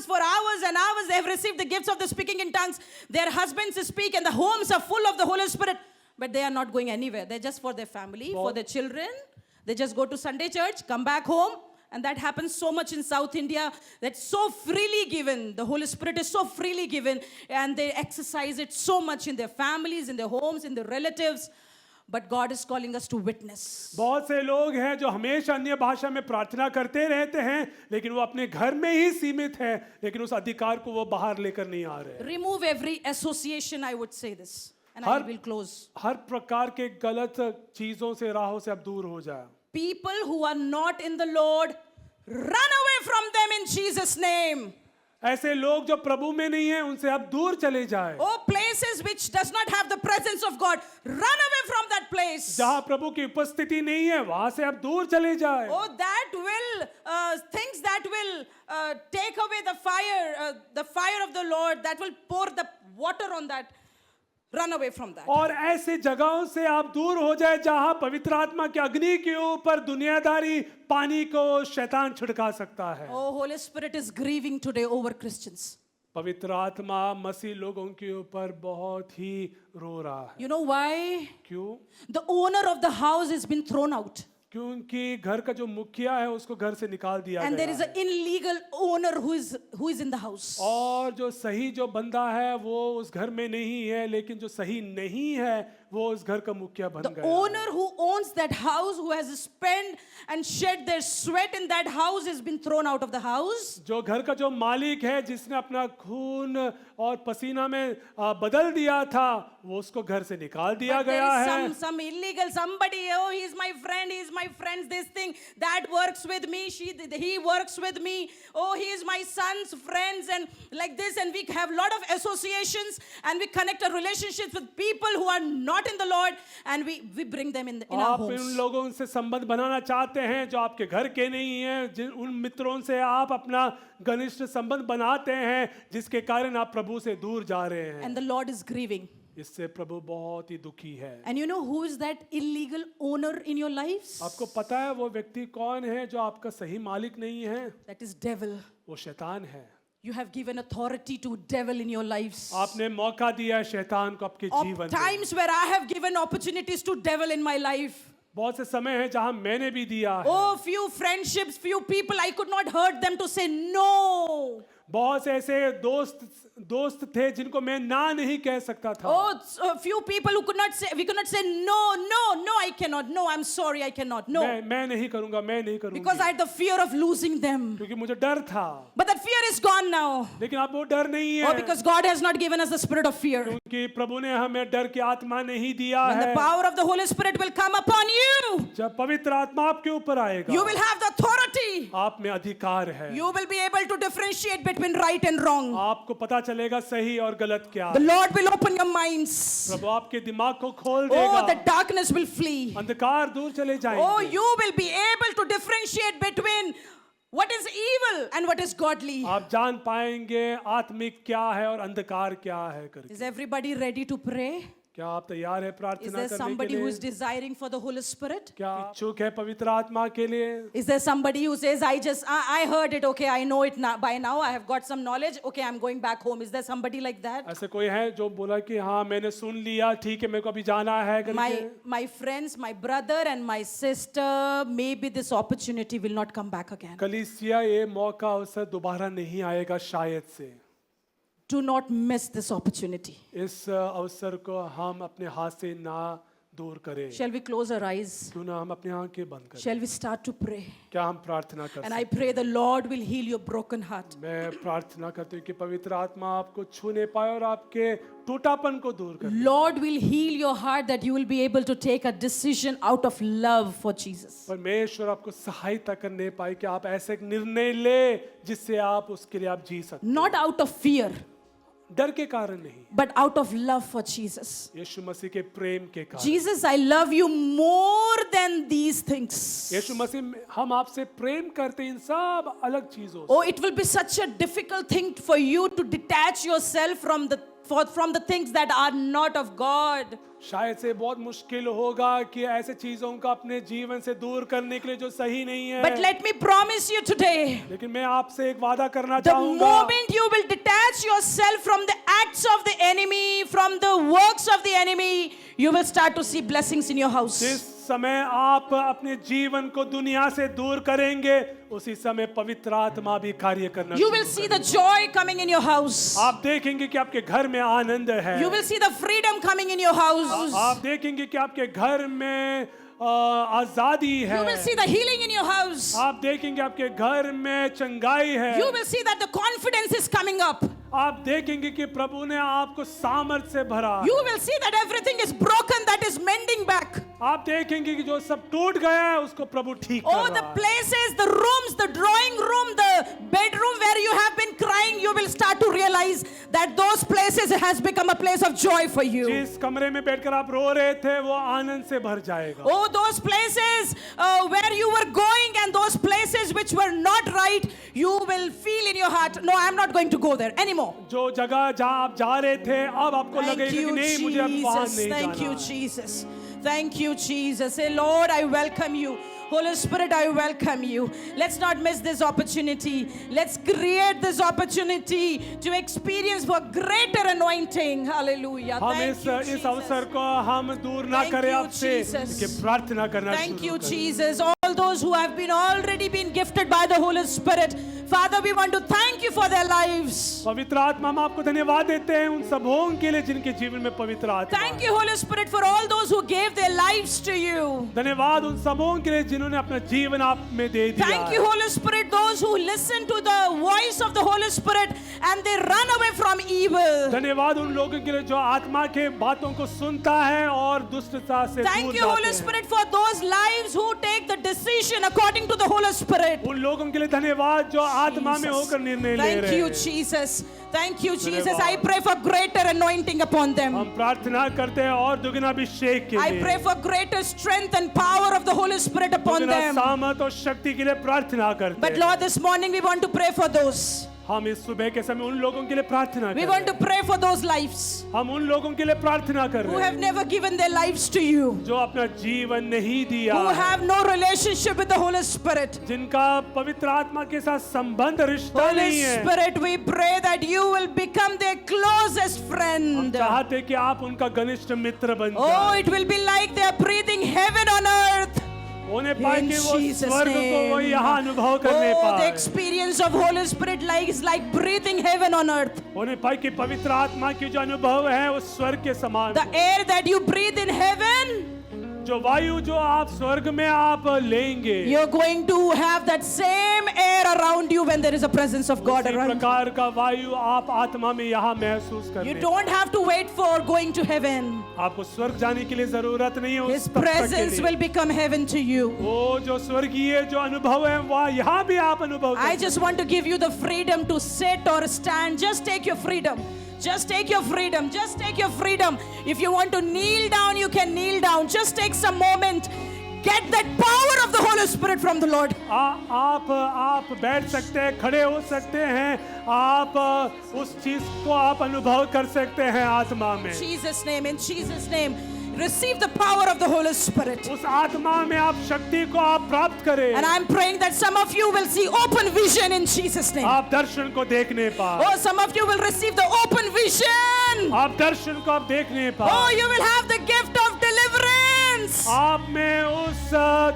for hours and hours. They've received the gifts of the speaking in tongues. Their husbands speak and the homes are full of the Holy Spirit, but they are not going anywhere. They're just for their family, for their children. They just go to Sunday church, come back home. And that happens so much in South India. That's so freely given. The Holy Spirit is so freely given. And they exercise it so much in their families, in their homes, in their relatives. But God is calling us to witness. बहुत से लोग हैं जो हमेशा अन्य भाषा में प्रार्थना करते रहते हैं, लेकिन वो अपने घर में ही सीमित हैं, लेकिन उस अधिकार को वो बाहर लेकर नहीं आ रहे। Remove every association, I would say this. And I will close. हर प्रकार के गलत चीजों से, राहों से आप दूर हो जाए। People who are not in the Lord, run away from them in Jesus' name. ऐसे लोग जो प्रभु में नहीं है, उनसे आप दूर चले जाए। Oh, places which does not have the presence of God, run away from that place. जहाँ प्रभु की उपस्थिति नहीं है, वहां से आप दूर चले जाए। Oh, that will, things that will take away the fire of the Lord, that will pour the water on that. Run away from that. और ऐसे जगहों से आप दूर हो जाए जहां पवित्र आत्मा की अग्नि के ऊपर दुनियादारी पानी को शैतान छिड़का सकता है। Oh, Holy Spirit is grieving today over Christians. पवित्र आत्मा मसीह लोगों के ऊपर बहुत ही रो रहा है। You know why? क्यों? The owner of the house has been thrown out. क्योंकि घर का जो मुखिया है उसको घर से निकाल दिया And there गया is an illegal owner who is in the house. और जो सही जो बंदा है वो उस घर में नहीं है, लेकिन जो सही नहीं है वो उस घर का मुखिया बन The गया। owner who owns that house, who has spent and shed their sweat in that house, has been thrown out of the house. जो घर का जो मालिक है, जिसने अपना खून और पसीना में बदल दिया था, वो उसको घर से निकाल दिया But there गया is है। some illegal somebody. Oh, he's my friend. He's my friend. This thing that works with me. He works with me. Oh, he is my son's friends and like this. And we have a lot of associations and we connect our relationships with people who are not in the Lord, and we bring them in our आप उन homes. लोगों से संबंध बनाना चाहते हैं जो आपके घर के नहीं हैं, उन मित्रों से आप अपना घनिष्ठ संबंध बनाते हैं, जिसके कारण आप प्रभु से दूर जा रहे हैं। And the Lord is grieving. इससे प्रभु बहुत ही दुखी है। And you know who is that illegal owner in your lives? आपको पता है वो व्यक्ति कौन है जो आपका सही मालिक नहीं है? That is devil. वो शैतान है। You have given authority to devil in your lives. आपने मौका दिया है शैतान को आपके Of जीवन में। times where I have given opportunities to devil in my life. बहुत से समय है जहां मैंने भी दिया है। Oh, few friendships, few people, I could not hurt them to say no. बहुत से ऐसे दोस्त थे जिनको मैं ना नहीं कह सकता था। Oh, a few people who we could not say no, I cannot, no, I'm sorry, I cannot, no. मैं नहीं करूंगा, मैं नहीं करूंगी। Because I had the fear of losing them. क्योंकि मुझे डर था। But that fear is gone now. लेकिन अब वो डर नहीं है। Oh, because God has not given us the spirit of fear. क्योंकि प्रभु ने हमें डर की आत्मा नहीं दिया When है। the power of the Holy Spirit will come upon you, जब पवित्र आत्मा आपके ऊपर आएगा, you will have the authority. आप में अधिकार है। You will be able to differentiate between right and wrong. आपको पता चलेगा सही और गलत क्या The है। Lord will open your minds. प्रभु आपके दिमाग को खोल Oh, देगा। the darkness will flee. अंधकार दूर चले Oh, जाएंगे। you will be able to differentiate between what is evil and what is godly. आप जान पाएंगे आत्मिक क्या है और अंधकार क्या है करके। Is everybody ready to pray? क्या आप तैयार है Is प्रार्थना there करने के somebody who is लिए? desiring for the Holy Spirit? क्या इच्छुक है पवित्र आत्मा के लिए? Is there somebody who says, I heard it, okay, I know it now, by now, I have got some knowledge, okay, I'm going back home. Is there somebody like that? ऐसे कोई है जो बोला कि हाँ मैंने सुन लिया, ठीक है मेरे को अभी जाना है करके? My friends, my brother and my sister, maybe this opportunity will not come back again. कलीसिया ये मौका अवसर दोबारा नहीं आएगा शायद से। Do not miss this opportunity. इस अवसर को हम अपने हाथ से ना दूर करें। Shall we close our eyes? क्यों ना हम अपनी आंखें बंद करें। Shall we start to pray? क्या हम प्रार्थना कर And I pray the Lord will heal your broken heart. मैं प्रार्थना करती हूँ कि पवित्र आत्मा आपको छूने पाए और आपके टूटापन को दूर करे। Lord will heal your heart that you will be able to take a decision out of love for Jesus. परमेश्वर आपको सहायता करने पाए कि आप ऐसे एक निर्णय ले जिससे आप उसके लिए आप जी सकते। Not out of fear, डर के कारण नहीं, but out of love for Jesus. यीशु मसीह के प्रेम के कारण। Jesus, I love you more than these things. यीशु मसीह हम आपसे प्रेम करते हैं इन सब अलग चीजों से। Oh, it will be such a difficult thing for you to detach yourself from the things that are not of God. शायद से बहुत मुश्किल होगा कि ऐसे चीजों को अपने जीवन से दूर करने के लिए जो सही नहीं है। But let me promise you today, लेकिन मैं आपसे एक वादा करना the चाहूंगा। moment you will detach yourself from the acts of the enemy, from the works of the enemy, you will start to see blessings in your house. जिस समय आप अपने जीवन को दुनिया से दूर करेंगे उसी समय पवित्र आत्मा भी कार्य करना You शुरू will see the joy coming in your house. आप देखेंगे कि आपके घर में आनंद है। You will see the freedom coming in your house. आप देखेंगे कि आपके घर में आजादी है। You will see the healing in your house. आप देखेंगे आपके घर में चंगाई है। You will see that the confidence is coming up. आप देखेंगे कि प्रभु ने आपको सामर्थ से भरा। You will see that everything is broken, that is mending back. आप देखेंगे कि जो सब टूट गया है उसको प्रभु ठीक कर Oh, रहा the है। places, the rooms, the drawing room, the bedroom where you have been crying, you will start to realize that those places has become a place of joy for you. जिस कमरे में बैठकर आप रो रहे थे वो आनंद से भर जाएगा। Oh, those places where you were going and those places which were not right, you will feel in your heart, no, I'm not going to go there anymore. जो जगह जहाँ आप जा रहे थे अब आपको Thank लगेगा कि you, नहीं मुझे अब वहाँ Jesus. नहीं Thank you, जाना। Jesus. Thank you, Jesus. Say, Lord, I welcome you. Holy Spirit, I welcome you. Let's not miss this opportunity. Let's create this opportunity to experience for greater anointing. Hallelujah. हम Thank you, इस Jesus. अवसर को हम दूर ना Thank करें you, आपसे Jesus. कि प्रार्थना करना Thank शुरू you, करें। Jesus. All those who have been already been gifted by the Holy Spirit, Father, we want to thank you for their lives. पवित्र आत्मा हम आपको धन्यवाद देते हैं उन सबों के लिए जिनके जीवन में पवित्र आत्मा Thank है। you, Holy Spirit, for all those who gave their lives to you. धन्यवाद उन सबों के लिए जिन्होंने अपना जीवन आप में दे दिया Thank है। you, Holy Spirit, those who listen to the voice of the Holy Spirit and they run away from evil. धन्यवाद उन लोगों के लिए जो आत्मा के बातों को सुनता है और दुष्टता से Thank दूर you, जाते Holy हैं। Spirit, for those lives who take the decision according to the Holy Spirit. उन लोगों के लिए धन्यवाद जो आत्मा में होकर निर्णय ले Thank रहे you, हैं। Jesus. Thank you, Jesus. धन्यवाद। I pray for greater anointing upon them. हम प्रार्थना करते हैं और दुगना अभिषेक के I लिए pray for greater strength and power of the Holy Spirit upon दुगना them. सामर्थ और शक्ति के लिए प्रार्थना करते But हैं। Lord, this morning we want to pray for those. हम इस सुबह के समय उन लोगों के लिए प्रार्थना We कर want रहे to pray for those lives हैं। हम उन लोगों के लिए प्रार्थना कर who रहे have हैं never given their lives to you, जो अपना जीवन नहीं दिया who है, have no relationship with the Holy Spirit. जिनका पवित्र आत्मा के साथ संबंध रिश्ता Holy नहीं है। Spirit, we pray that you will become their closest हम friend. चाहते कि आप उनका घनिष्ठ मित्र बन Oh, जाएं। it will be like they are breathing heaven on earth. उन्हें पाए In कि वो Jesus' स्वर्ग को वो name. यहाँ अनुभव करने Oh, the पाए। experience of Holy Spirit is like breathing heaven on earth. उन्हें पाए कि पवित्र आत्मा की जो अनुभव है वो स्वर्ग के समान The air that you breathe in heaven, जो वायु जो आप स्वर्ग में आप लेंगे you're going to have that same air around you when there is a presence of God उसी around you. प्रकार का वायु आप आत्मा में यहाँ महसूस You करने don't have to wait for going to heaven. आपको स्वर्ग जाने के लिए जरूरत नहीं है His उस तब तक के presence लिए। will become heaven to you. वो जो स्वर्गीय जो अनुभव है वह यहाँ भी आप अनुभव I कर just want to give you the freedom to sit or stand. Just take your freedom. Just take your freedom. Just take your freedom. If you want to kneel down, you can kneel down. Just take some moment. Get that power of the Holy Spirit from the Lord. आप बैठ सकते हैं, खड़े हो सकते हैं, आप उस चीज को आप अनुभव कर सकते हैं आत्मा में। In Jesus' name, in Jesus' name, receive the power of the Holy Spirit. उस आत्मा में आप शक्ति को आप प्राप्त करें। And I'm praying that some of you will see open vision in Jesus' name. आप दर्शन को देखने पाए। Oh, some of you will receive the open vision. आप दर्शन को आप देखने Oh, पाए। you will have the gift of deliverance. आप में उस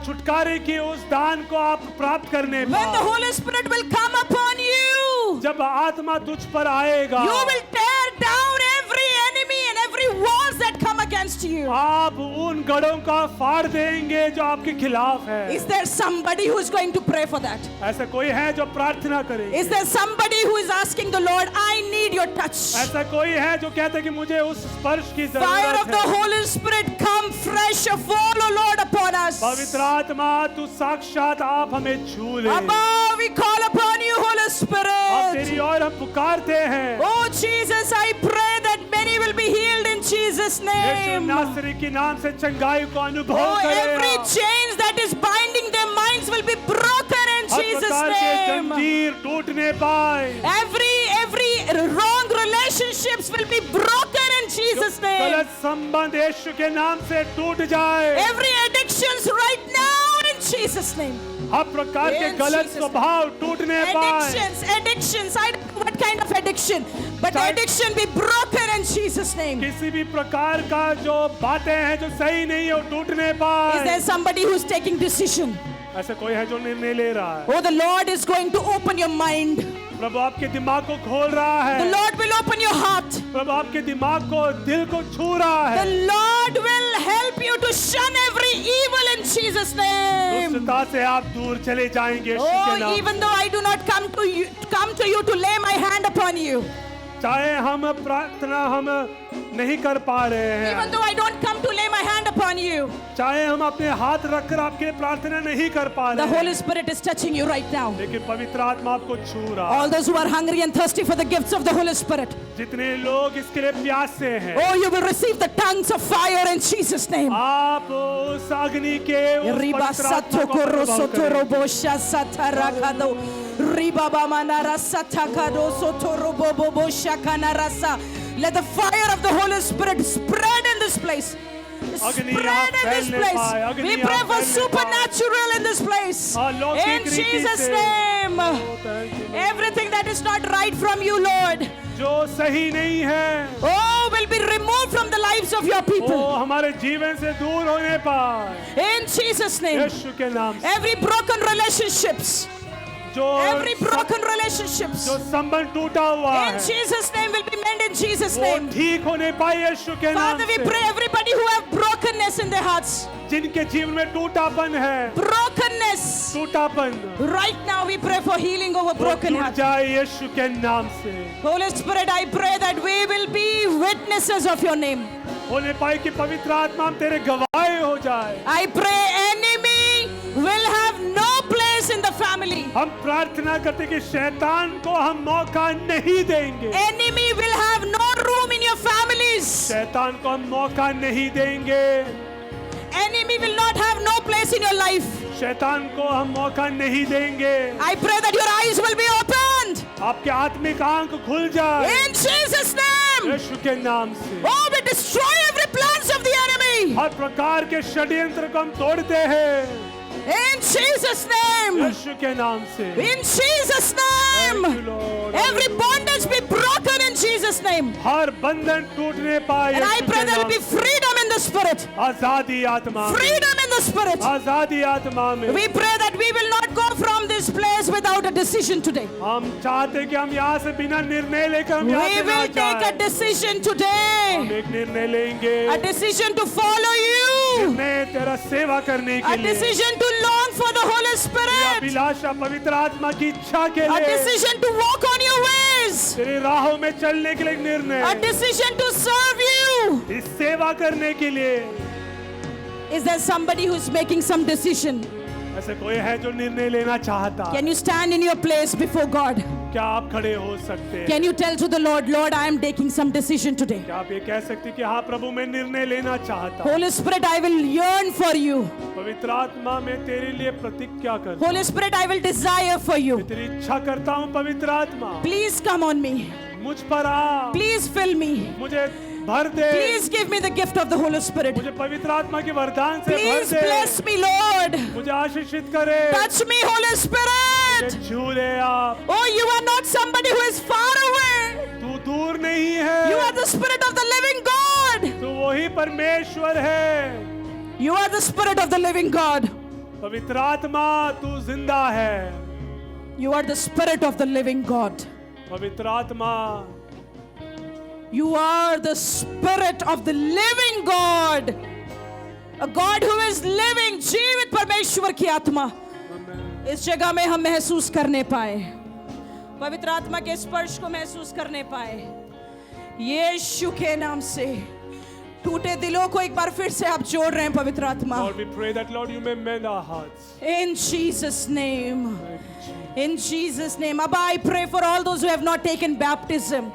छुटकारे की उस दान को आप प्राप्त करने When the पाए। Holy Spirit will come upon you. जब आत्मा तुझ पर आएगा, you will tear down every enemy and every walls that come against you. आप उन गढ़ों का फाड़ देंगे जो आपके खिलाफ है। Is there somebody who is going to pray for that? ऐसा कोई है जो प्रार्थना करे? Is there somebody who is asking the Lord, I need your touch? ऐसा कोई है जो कहता है कि मुझे उस स्पर्श की Fire of जरूरत the है? Holy Spirit, come fresh, fall, O Lord, upon us. पवित्र आत्मा तू साक्षात आप हमें छू ले। Abba, we call upon you, Holy अब Spirit. तेरी ओर हम पुकारते हैं। Oh Jesus, I pray that many will be healed in Jesus' Yeshu name. नासरी के नाम से चंगाई को अनुभव Oh, करें। every chains that is binding their minds will be broken in her Jesus' प्रकार के name. जंजीर टूटने पाए। Every wrong relationships will be broken in Jesus' name. गलत संबंध यीशु के नाम से टूट जाए। Every addictions right now in Jesus' name. हर प्रकार के In गलत Jesus' स्वभाव टूटने पाए। Addictions. I don't know what kind of addiction, but Child- addiction be broken in Jesus' name. किसी भी प्रकार का जो बातें हैं जो सही नहीं है वो टूटने Is पाए। there somebody who's taking decision? ऐसा कोई है जो निर्णय ले रहा है? Oh, the Lord is going to open your mind. प्रभु आपके दिमाग को खोल रहा The है। Lord will open your heart. प्रभु आपके दिमाग को दिल को छू रहा The है। Lord will help you to shun every evil in Jesus' name. दुष्टता से आप दूर चले जाएंगे यीशु के Oh, नाम से। even though I do not come to you to lay my hand upon you. चाहे हम प्रार्थना हम नहीं कर पा रहे Even हैं, though I don't come to lay my hand upon you. चाहे हम अपने हाथ रखकर आपके लिए प्रार्थना नहीं कर पा The रहे Holy हैं, Spirit is touching you right now. लेकिन पवित्र आत्मा आपको छू रहा है। All those who are hungry and thirsty for the gifts of the Holy Spirit. जितने लोग इसके लिए प्यासे हैं, Oh, you will receive the tongues of fire in Jesus' name. आप उस अग्नि के उस Riba पवित्र आत्मा sato को अनुभव korosoto करें। robosha satarakado. Riba bamanara satakado soto robobobo shakanarasa. Let the fire of the Holy Spirit spread in this place. अग्नि यहाँ Spread in this फैलने place. पाए, अग्नि We यहाँ pray for फैलने supernatural in this place. अलौकिक In रीति Jesus' से। name. Thank you, Lord। Everything that is not right from you, Lord, जो सही नहीं है oh, will be removed from the lives of your वो people. हमारे जीवन से दूर होने पाए In Jesus' name. यीशु के नाम से। Every broken relationships. जो Every broken relationships. जो संबंध टूटा हुआ In है Jesus' name will be mended in Jesus' वो name. ठीक होने पाए यीशु के नाम Father, we से। pray everybody who have brokenness in their hearts. जिनके जीवन में टूटापन है, Brokenness. टूटापन Right now we pray for healing over वो broken टूट hearts. जाए यीशु के नाम से। Holy Spirit, I pray that we will be witnesses of your name. होने पाए कि पवित्र आत्मा हम तेरे गवाह हो जाए। I pray enemy will have no place in the family. हम प्रार्थना करते कि शैतान को हम मौका नहीं देंगे। Enemy will have no room in your families. शैतान को हम मौका नहीं देंगे। Enemy will not have no place in your life. शैतान को हम मौका नहीं देंगे। I pray that your eyes will be opened. आपके आत्मिक आंख खुल जाए In Jesus' name. यीशु के नाम से। Oh, we destroy every plans of the enemy. हर प्रकार के षड्यंत्र को हम तोड़ते हैं In Jesus' name. यीशु के नाम से। In Jesus' name. Thank you, Lord. Every bondage be broken in Jesus' name. हर बंधन टूटने पाए And I यीशु pray के there will नाम be freedom in the spirit. आजादी आत्मा में। Freedom in the spirit. आजादी आत्मा में। We pray that we will not go from this place without a decision today. हम चाहते कि हम यहाँ से बिना निर्णय लेकर हम यहाँ We से ना will take a जाएं। decision हम today. एक निर्णय लेंगे। A decision to follow you. निर्णय तेरा सेवा करने के A लिए। decision to long for the Holy तेरी Spirit. अभिलाषा पवित्र आत्मा की इच्छा के A लिए। decision to walk on your ways. तेरी राहों में चलने के लिए एक A निर्णय। decision to serve you. इस सेवा करने के लिए। Is there somebody who's making some decision? ऐसे कोई है जो निर्णय लेना चाहता? Can you stand in your place before God? क्या आप खड़े हो सकते हैं? Can you tell to the Lord, Lord, I am taking some decision today. क्या आप ये कह सकते हैं कि हाँ प्रभु मैं निर्णय लेना चाहता हूँ। Holy Spirit, I will yearn for you. पवित्र आत्मा मैं तेरे लिए प्रतिज्ञा करता हूँ। Holy Spirit, I will desire for you. मैं तेरी इच्छा करता हूँ पवित्र आत्मा। Please come on me. मुझ पर आ। Please fill me. मुझे भर दे। Please give me the gift of the Holy Spirit. मुझे पवित्र आत्मा के वरदान से भर Please they. bless me, Lord. मुझे आशीषित करे। Touch me, Holy Spirit. मुझे छू ले आप। Oh, you are not somebody who is far away. तू दूर नहीं है। You are the Spirit of the living God. तू वही परमेश्वर है। You are the Spirit of the living God. पवित्र आत्मा तू जिंदा है। You are the Spirit of the living God. पवित्र आत्मा, You are the Spirit of the living God. A God who is living. जीवित परमेश्वर की आत्मा इस जगह में हम महसूस करने पाए, पवित्र आत्मा के स्पर्श को महसूस करने पाए। यीशु के नाम से टूटे दिलों को एक बार फिर से आप जोड़ रहे हैं पवित्र आत्मा। Lord, we pray that Lord you may mend our hearts. In Jesus' name. In Jesus' name. Abba, I pray for all those who have not taken baptism.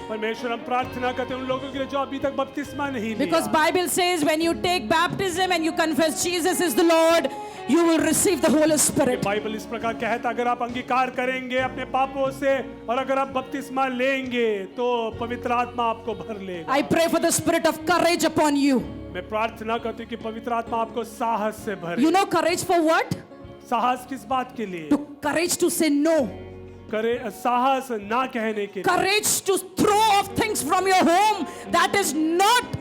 परमेश्वर हम प्रार्थना करते हैं उन लोगों के लिए जो अभी तक बपतिस्मा नहीं लिया। Because Bible says when you take baptism and you confess Jesus is the Lord, you will receive the Holy Spirit. Bible इस प्रकार कहता है अगर आप अंगीकार करेंगे अपने पापों से और अगर आप बपतिस्मा लेंगे तो पवित्र आत्मा आपको भर लेगा। I pray for the spirit of courage upon you. मैं प्रार्थना करती हूँ कि पवित्र आत्मा आपको साहस से भरे। You know courage for what? साहस किस बात के लिए? Courage to say no. करे साहस ना कहने के लिए। Courage to throw off things from your home that is not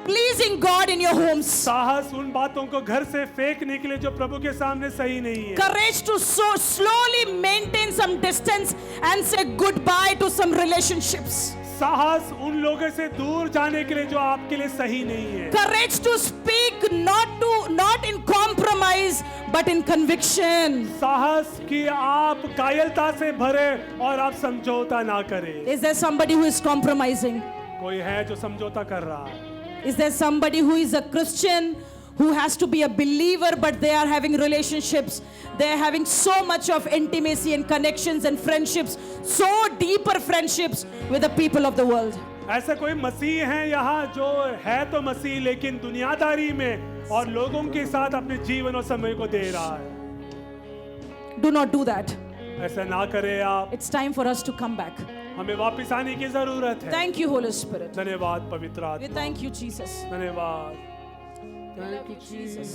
pleasing God in your homes. साहस उन बातों को घर से फेंकने के लिए जो प्रभु के सामने सही नहीं है। Courage to so slowly maintain some distance and say goodbye to some relationships. साहस उन लोगों से दूर जाने के लिए जो आपके लिए सही नहीं है। Courage to speak not in compromise but in conviction. साहस कि आप कायरता से भरे और आप समझौता ना करें। Is there somebody who is compromising? कोई है जो समझौता कर रहा है। Is there somebody who is a Christian who has to be a believer but they are having relationships, they are having so much of intimacy and connections and friendships, so deeper friendships with the people of the world? ऐसा कोई मसीह है यहाँ जो है तो मसीह लेकिन दुनियादारी में और लोगों के साथ अपने जीवन और समय को दे रहा है। Do not do that. ऐसा ना करें आप। It's time for us to come back. हमें वापस आने की जरूरत है। Thank you, Holy Spirit. धन्यवाद पवित्र We आत्मा। thank you, Jesus. धन्यवाद। We love you, Jesus.